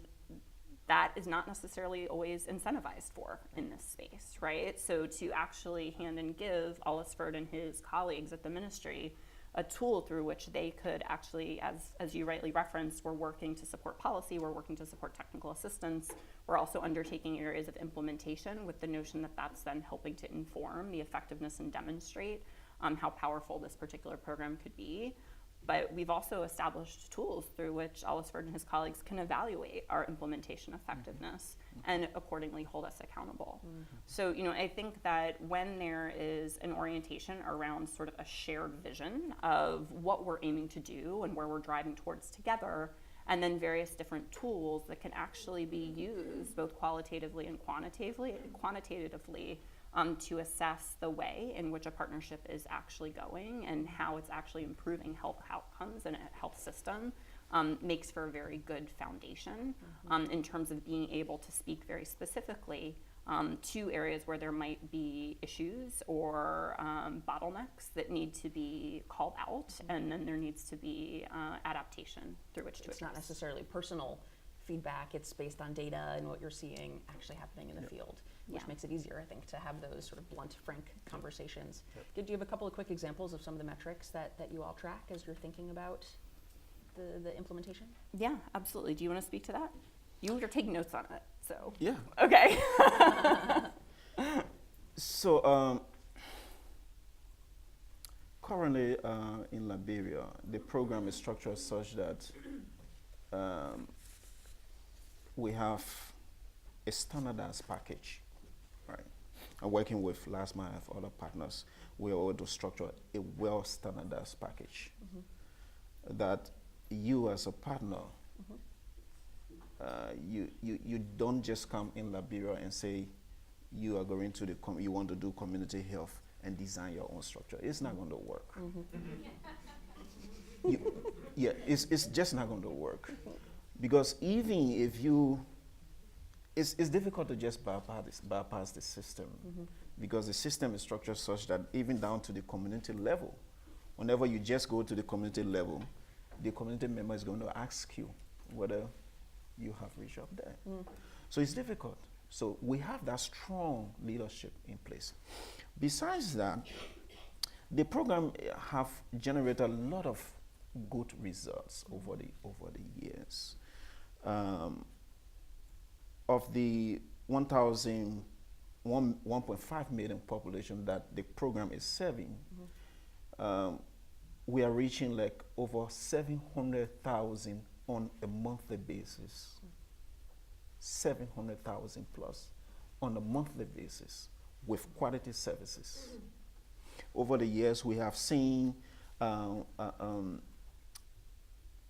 that is not necessarily always incentivized for in this space, right? So to actually hand and give Olasford and his colleagues at the ministry a tool through which they could actually, as you rightly referenced, we're working to support policy, we're working to support technical assistance, we're also undertaking areas of implementation with the notion that that's then helping to inform the effectiveness and demonstrate how powerful this particular program could be. But we've also established tools through which Olasford and his colleagues can evaluate our implementation effectiveness and accordingly hold us accountable. So, I think that when there is an orientation around sort of a shared vision of what we're aiming to do and where we're driving towards together, and then various different tools that can actually be used both qualitatively and quantitatively to assess the way in which a partnership is actually going and how it's actually improving health outcomes in a health system, makes for a very good foundation in terms of being able to speak very specifically to areas where there might be issues or bottlenecks that need to be called out, and then there needs to be adaptation through which to address. It's not necessarily personal feedback, it's based on data and what you're seeing actually happening in the field, which makes it easier, I think, to have those sort of blunt, frank conversations. Do you have a couple of quick examples of some of the metrics that you all track as you're thinking about the implementation? Yeah, absolutely. Do you want to speak to that? You were taking notes on it, so. Yeah. Okay. So currently in Liberia, the program is structured such that we have a standardized package, right? I'm working with Last Mile and other partners. We are able to structure a well-standardized package that you as a partner, you don't just come in Liberia and say you are going to you want to do community health and design your own structure. It's not going to work. It's just not going to work. Because even if it's difficult to just bypass the system, because the system is structured such that even down to the community level, whenever you just go to the community level, the community member is going to ask you whether you have reached up there. So it's difficult. So we have that strong leadership in place. Besides that, the program have generated a lot of good results over the years. Of the 1.5 million population that the program is serving, we are reaching like over 700,000 on a monthly basis. 700,000 plus on a monthly basis with quality services. Over the years, we have seen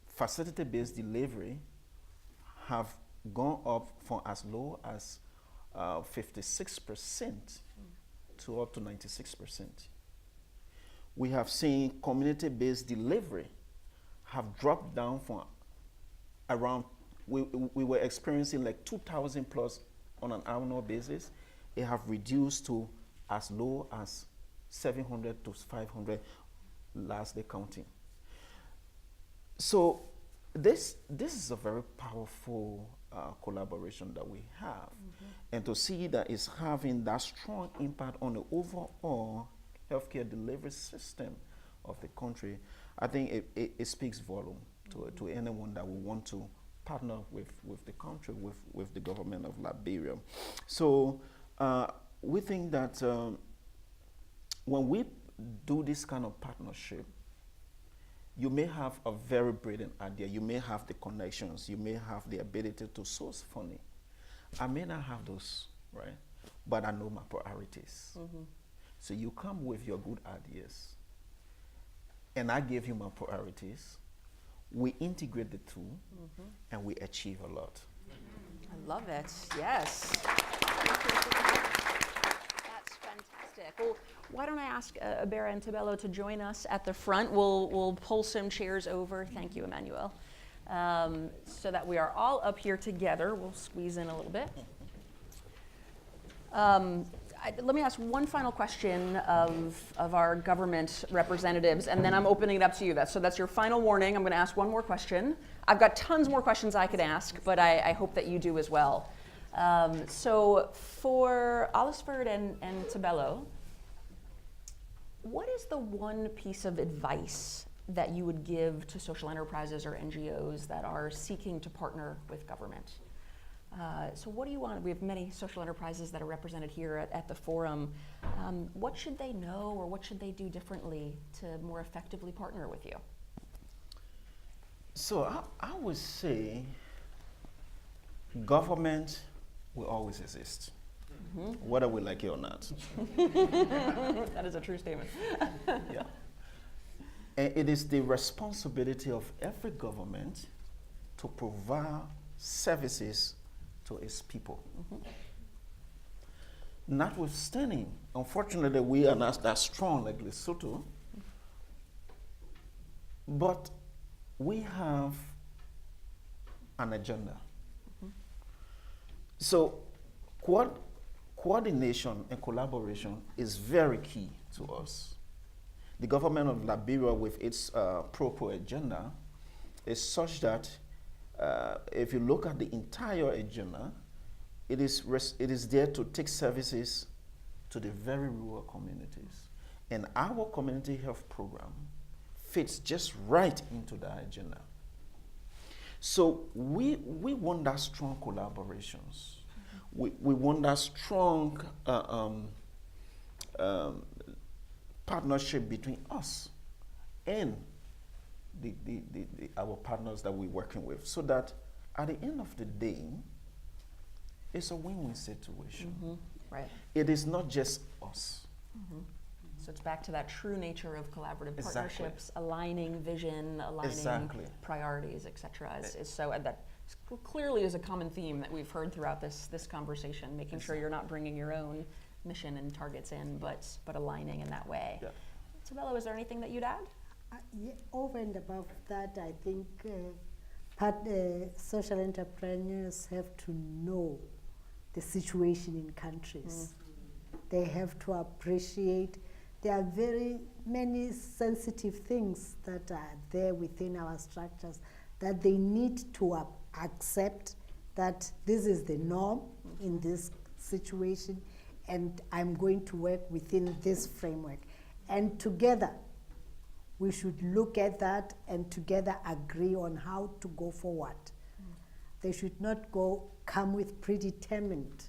facility-based delivery have gone up from as low as 56% to up to 96%. We have seen community-based delivery have dropped down from around, we were experiencing like 2,000 plus on an annual basis. It have reduced to as low as 700 to 500 last day counting. So this is a very powerful collaboration that we have. And to see that it's having that strong impact on the overall healthcare delivery system of the country, I think it speaks volume to anyone that will want to partner with the country, with the government of Liberia. So we think that when we do this kind of partnership, you may have a very brilliant idea, you may have the connections, you may have the ability to source funding. I may not have those, right? But I know my priorities. So you come with your good ideas, and I give you my priorities. We integrate the two, and we achieve a lot. I love it. Yes. That's fantastic. Well, why don't I ask Abera and Thabelo to join us at the front? We'll pull some chairs over. Thank you, Emmanuel. So that we are all up here together. We'll squeeze in a little bit. let me ask one final question of our government representatives, and then I'm opening it up to you. That's your final warning. I'm going to ask one more question. I've got tons more questions I could ask, but I hope that you do as well. So for Olasford and Thabelo, what is the one piece of advice that you would give to social enterprises or NGOs that are seeking to partner with government? So what do you want? We have many social enterprises that are represented here at the forum. What should they know, or what should they do differently to more effectively partner with you? So I would say government will always exist, whether we like it or not. That is a true statement. Yeah. And it is the responsibility of every government to provide services to its people. Notwithstanding, unfortunately, we are not that strong like Lesotho, but we have an agenda. So coordination and collaboration is very key to us. The government of Liberia, with its pro-poor agenda, is such that if you look at the entire agenda, it is there to take services to the very rural communities. And our community health program fits just right into that agenda. So we want that strong collaborations. We want that strong partnership between us and our partners that we're working with, so that at the end of the day, it's a win-win situation. Right. It is not just us. So it's back to that true nature of collaborative Exactly. partnerships, aligning vision, aligning Exactly. priorities, et cetera. Is so, and that clearly is a common theme that we've heard throughout this conversation, making sure you're not bringing your own mission and targets in, but aligning in that way. Yeah. Thabelo, is there anything that you'd add? Yeah, over and above that, I think social entrepreneurs have to know the situation in countries. They have to appreciate there are very many sensitive things that are there within our structures that they need to accept that this is the norm in this situation, and I'm going to work within this framework. And together, we should look at that and together agree on how to go forward. They should not come with predetermined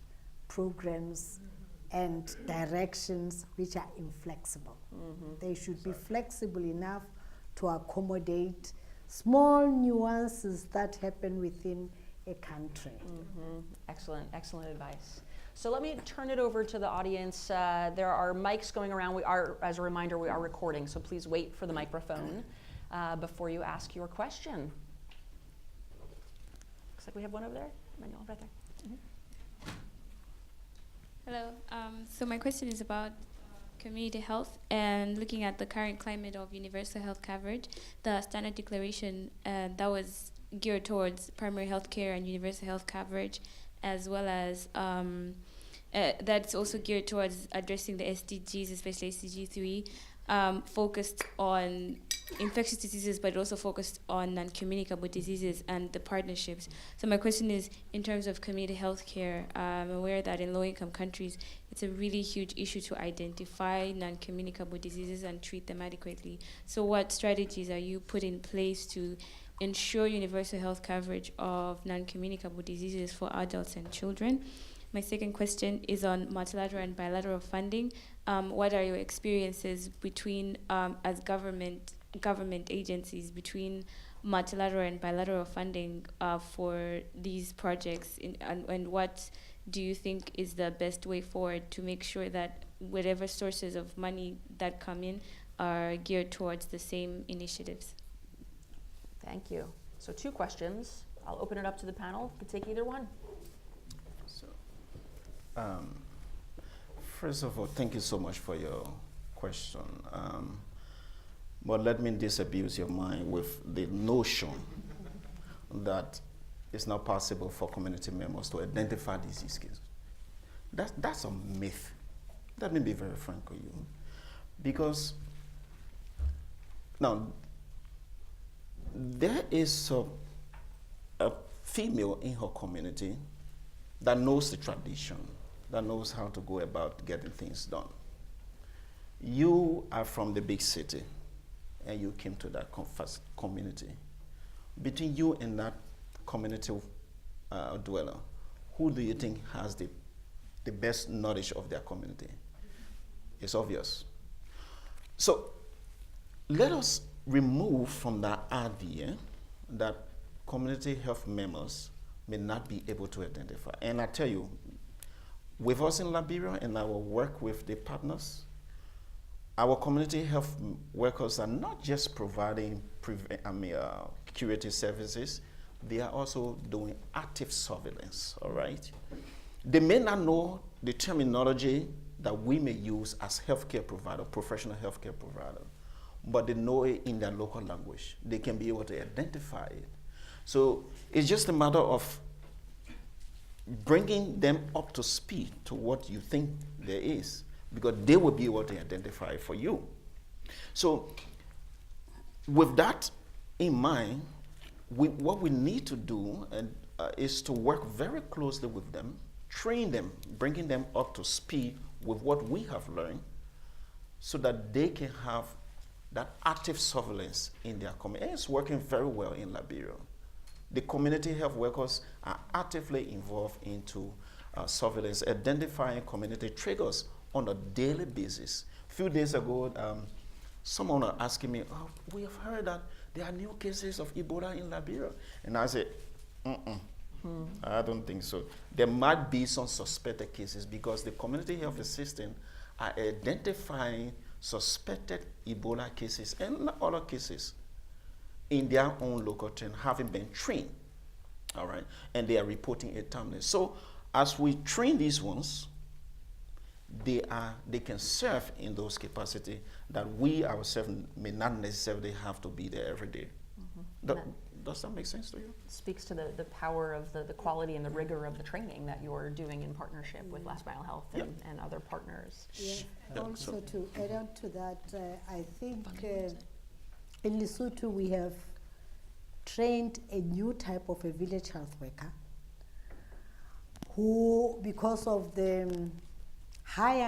programs and directions which are inflexible. They should be flexible enough to accommodate small nuances that happen within a country. Excellent advice. So let me turn it over to the audience. There are mics going around. As a reminder, we are recording, so please wait for the microphone before you ask your question. Looks like we have one over there. Manuel, right there. Hello. So my question is about community health, and looking at the current climate of universal health coverage, the standard declaration that was geared towards primary health care and universal health coverage, as well as that's also geared towards addressing the SDGs, especially SDG 3, focused on infectious diseases, but also focused on non-communicable diseases and the partnerships. So my question is, in terms of community health care, I'm aware that in low-income countries, it's a really huge issue to identify non-communicable diseases and treat them adequately. So what strategies are you putting in place to ensure universal health coverage of non-communicable diseases for adults and children? My second question is on multilateral and bilateral funding. What are your experiences between, as government agencies, between multilateral and bilateral funding for these projects, and what do you think is the best way forward to make sure that whatever sources of money that come in are geared towards the same initiatives? Thank you. So 2 questions. I'll open it up to the panel. You can take either one. So, first of all, thank you so much for your question. But let me disabuse your mind with the notion that it's not possible for community members to identify disease cases. That's a myth Let me be very frank with you. Because now, there is a female in her community that knows the tradition, that knows how to go about getting things done. You are from the big city, and you came to that community. Between you and that community dweller, who do you think has the best knowledge of their community? It's obvious. So let us remove from that idea that community health members may not be able to identify. And I tell you, with us in Liberia and our work with the partners, our community health workers are not just providing curative services, they are also doing active surveillance, all right? They may not know the terminology that we may use as healthcare provider, professional healthcare provider, but they know it in their local language. They can be able to identify it. So it's just a matter of bringing them up to speed to what you think there is, because they will be able to identify for you. So with that in mind, what we need to do is to work very closely with them, train them, bringing them up to speed with what we have learned, so that they can have that active surveillance in their community. It's working very well in Liberia. The community health workers are actively involved into surveillance, identifying community triggers on a daily basis. A few days ago, someone was asking me, "Oh, we have heard that there are new cases of Ebola in Liberia." And I said, I don't think so. There might be some suspected cases because the community health assistants are identifying suspected Ebola cases and other cases in their own local term, having been trained, all right? And they are reporting it timely. So as we train these ones, they can serve in those capacities that we ourselves may not necessarily have to be there every day. Does that make sense to you? Speaks to the power of the quality and the rigor of the training that you're doing in partnership with Last Mile Health and other partners. Yeah. Also, to add on to that, I think in Lesotho we have trained a new type of a village health worker who, because of the high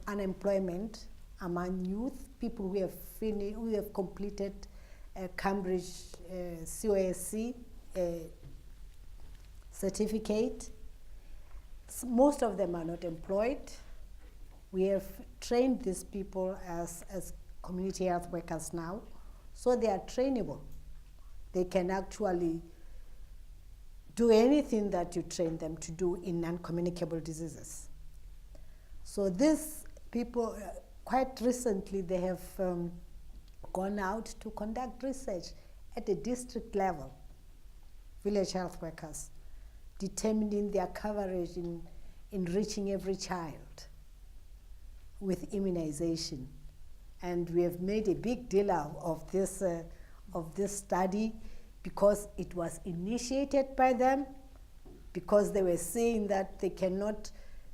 unemployment among youth, people who have completed Cambridge COSC certificate. Most of them are not employed. We have trained these people as community health workers now, so they are trainable. They can actually do anything that you train them to do in non-communicable diseases. So these people, quite recently, they have gone out to conduct research at the district level, village health workers, determining their coverage in reaching every child with immunization. And we have made a big deal of this study because it was initiated by them, because they were saying that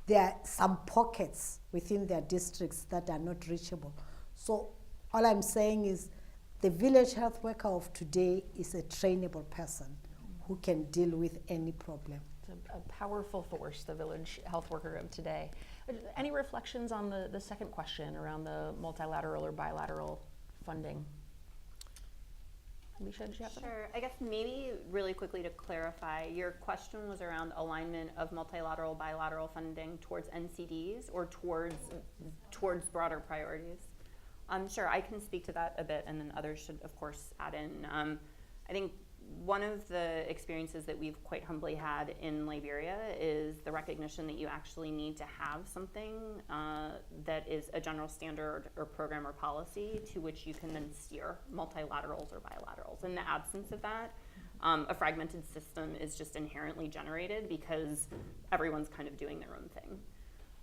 there are some pockets within their districts that are not reachable. So all I'm saying is the village health worker of today is a trainable person who can deal with any problem. It's a powerful force, the village health worker of today. Any reflections on the second question around the multilateral or bilateral funding? Lisha, did you have something? Sure. I guess maybe really quickly to clarify, your question was around alignment of multilateral, bilateral funding towards NCDs or towards broader priorities. Sure, I can speak to that a bit, and then others should, of course, add in. I think one of the experiences that we've quite humbly had in Liberia is the recognition that you actually need to have something that is a general standard or program or policy to which you can then steer multilaterals or bilaterals. In the absence of that, a fragmented system is just inherently generated because everyone's kind of doing their own thing.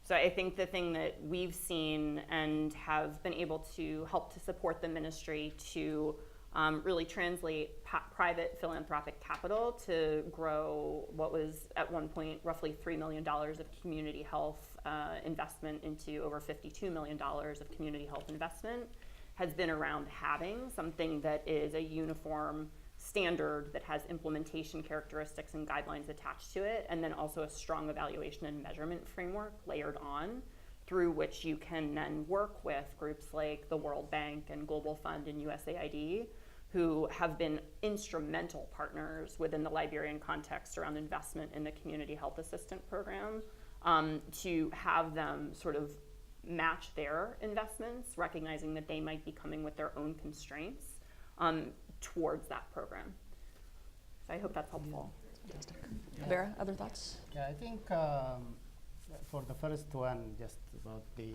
So I think the thing that we've seen and have been able to help to support the ministry to really translate private philanthropic capital to grow what was at one point roughly $3 million of community health investment into over $52 million of community health investment, has been around having something that is a uniform standard that has implementation characteristics and guidelines attached to it, and then also a strong evaluation and measurement framework layered on, through which you can then work with groups like the World Bank and Global Fund and USAID, who have been instrumental partners within the Liberian context around investment in the Community Health Assistant Program, to have them sort of match their investments, recognizing that they might be coming with their own constraints towards that program. So I hope that's helpful. Fantastic. Abera, other thoughts? Yeah, I think for the first one, just about the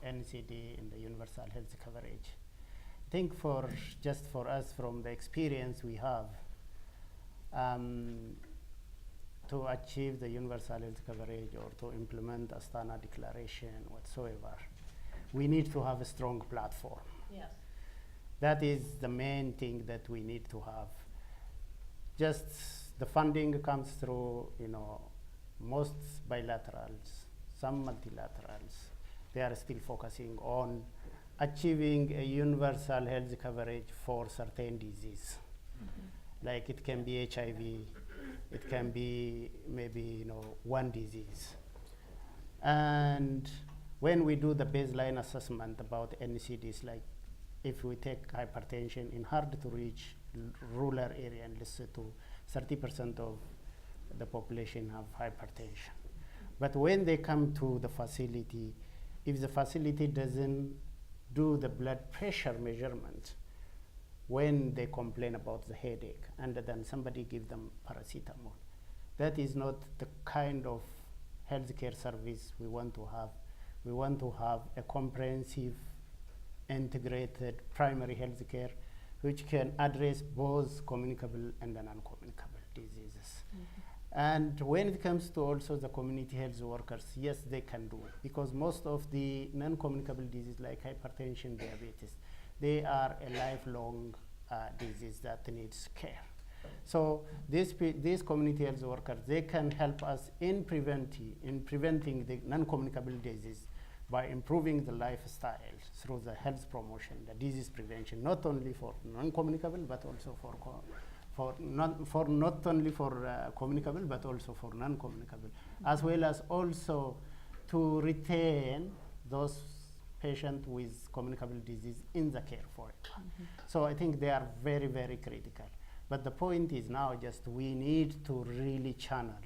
NCD and the universal health coverage, I think just for us, from the experience we have, to achieve the universal health coverage or to implement Astana Declaration whatsoever, we need to have a strong platform. Yes. That is the main thing that we need to have. Just the funding comes through, most bilaterals, some multilaterals. They are still focusing on achieving a universal health coverage for certain disease. Like it can be HIV, it can be maybe one disease. And when we do the baseline assessment about NCDs, like if we take hypertension in hard to reach rural area in Lesotho, 30% of the population have hypertension. But when they come to the facility, if the facility doesn't do the blood pressure measurement, when they complain about the headache, and then somebody give them paracetamol, that is not the kind of healthcare service we want to have. We want to have a comprehensive, integrated primary healthcare which can address both communicable and non-communicable diseases. And when it comes to also the community health workers, yes, they can do it, because most of the non-communicable diseases like hypertension, diabetes, they are a lifelong disease that needs care. So these community health workers, they can help us in preventing the non-communicable disease by improving the lifestyle through the health promotion, the disease prevention, not only for non-communicable, but also not only for communicable, but also for non-communicable, as well as also to retain those patients with communicable disease in the care for it. So I think they are very, very critical. But the point is now just we need to really channel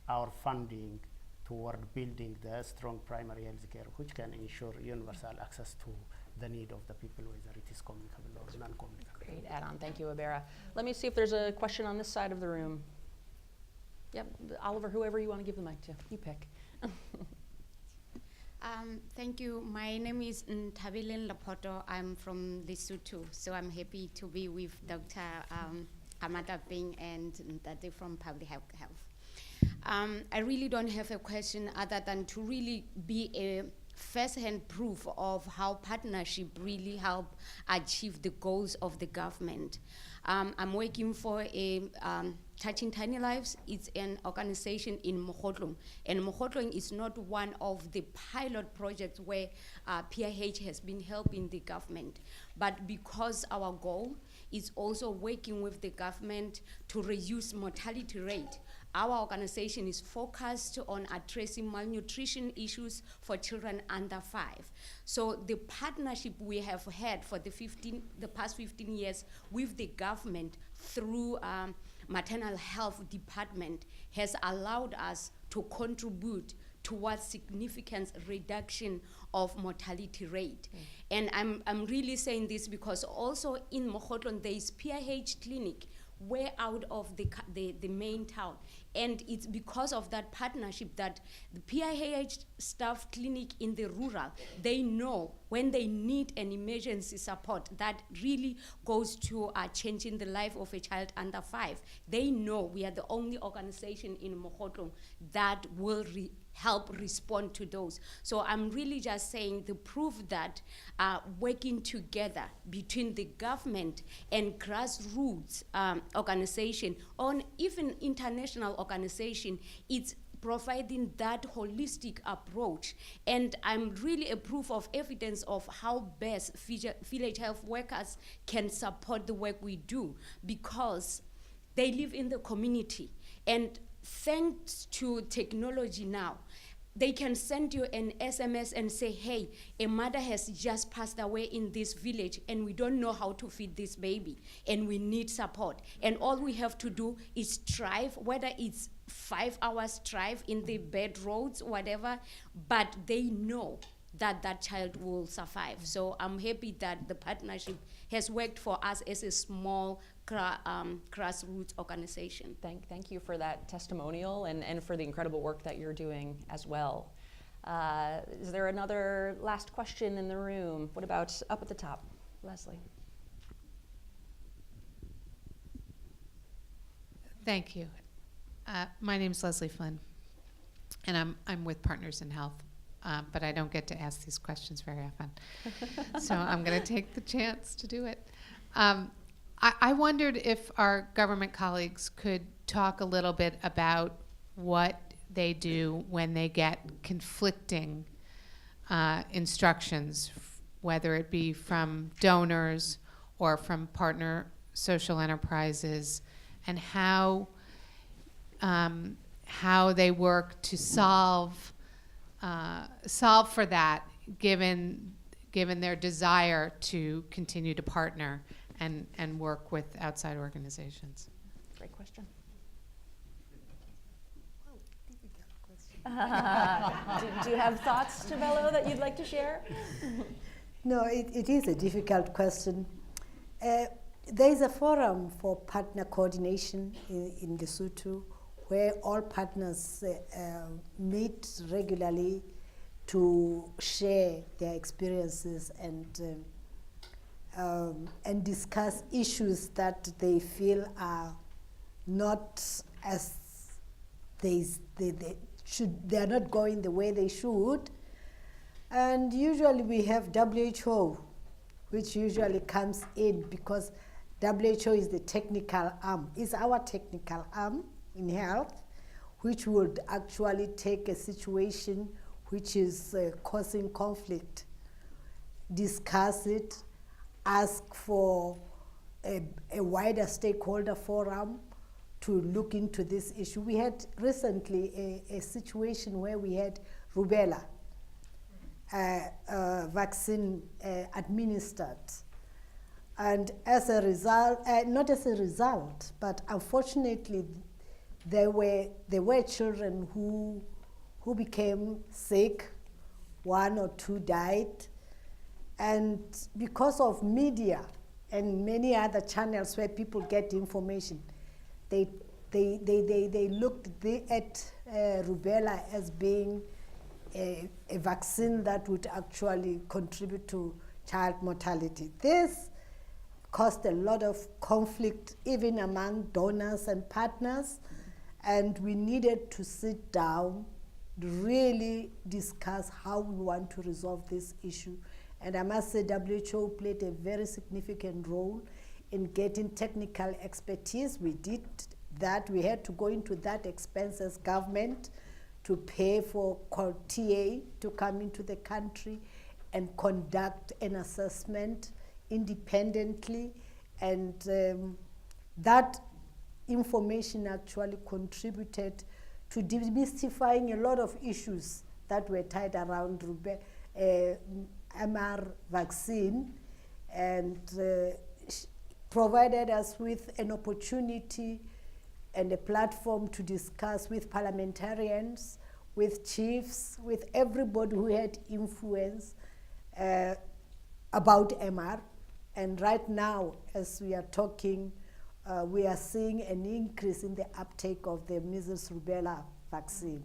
our funding toward building the strong primary health care, which can ensure universal access to the need of the people, whether it is communicable or non-communicable. Great add-on. Thank you, Abera. Let me see if there's a question on this side of the room. Yep, Oliver, whoever you want to give the mic to, you pick. Thank you. My name is Thabelo. I'm from Lesotho, so I'm happy to be with Dr. Ramatlapeng and Tate from Public Health. I really don't have a question other than to really be a first-hand proof of how partnership really help achieve the goals of the government. I'm working for a Touching Tiny Lives. It's an organization in Mogotlong, and Mogotlong is not one of the pilot projects where PIH has been helping the government, but because our goal is also working with the government to reduce mortality rate, our organization is focused on addressing malnutrition issues for children under 5. So the partnership we have had for the past 15 years with the government through maternal health department has allowed us to contribute towards significant reduction of mortality rate. And I'm really saying this because also in Mogotlong there is PIH clinic way out of the main town. And it's because of that partnership that the PIH staff clinic in the rural, they know when they need an emergency support that really goes to changing the life of a child under 5. They know we are the only organization in Mokhotlong that will help respond to those. So I'm really just saying the proof that working together between the government and grassroots organization, or even international organization, it's providing that holistic approach. And I'm really a proof of evidence of how best village health workers can support the work we do, because they live in the community. And thanks to technology now, they can send you an SMS and say, hey, a mother has just passed away in this village and we don't know how to feed this baby and we need support. And all we have to do is drive, whether it's 5 hours drive in the bad roads, whatever, but they know that that child will survive. So I'm happy that the partnership has worked for us as a small grassroots organization. Thank you for that testimonial and for the incredible work that you're doing as well. Is there another last question in the room? What about up at the top? Leslie. Thank you. My name is Leslie Flynn, and I'm with Partners in Health, but I don't get to ask these questions very often. So I'm going to take the chance to do it. I wondered if our government colleagues could talk a little bit about what they do when they get conflicting instructions, whether it be from donors or from partner social enterprises, and how they work to solve for that, given their desire to continue to partner and work with outside organizations. Great question. Do you have thoughts, Thabelo, that you'd like to share? No, it is a difficult question. There is a forum for partner coordination in Lesotho where all partners meet regularly to share their experiences and discuss issues that they feel are not as they should. They are not going the way they should, and usually we have WHO, which usually comes in because WHO is the technical arm. It's our technical arm in health, which would actually take a situation which is causing conflict, discuss it, ask for a wider stakeholder forum to look into this issue. We had recently a situation where we had rubella vaccine administered. And as a result, not as a result, but unfortunately, there were children who became sick. 1 or 2 died. And because of media and many other channels where people get information, they looked at rubella as being a vaccine that would actually contribute to child mortality. This caused a lot of conflict even among donors and partners, and we needed to sit down, really discuss how we want to resolve this issue. And I must say WHO played a very significant role in getting technical expertise. We did that. We had to go into that expense as government to pay for TA to come into the country and conduct an assessment independently. And that information actually contributed to demystifying a lot of issues that were tied around MR vaccine, and provided us with an opportunity and a platform to discuss with parliamentarians, with chiefs, with everybody who had influence about MR. And right now, as we are talking, we are seeing an increase in the uptake of the measles rubella vaccine.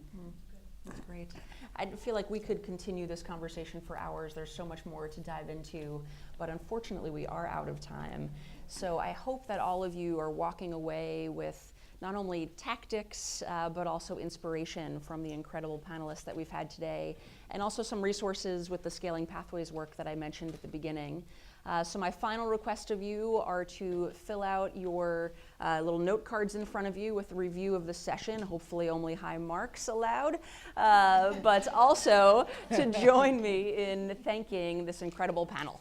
That's great. I feel like we could continue this conversation for hours. There's so much more to dive into, but unfortunately we are out of time. So I hope that all of you are walking away with not only tactics, but also inspiration from the incredible panelists that we've had today, and also some resources with the Scaling Pathways work that I mentioned at the beginning. So my final request of you are to fill out your little note cards in front of you with a review of the session, hopefully only high marks allowed, but also to join me in thanking this incredible panel.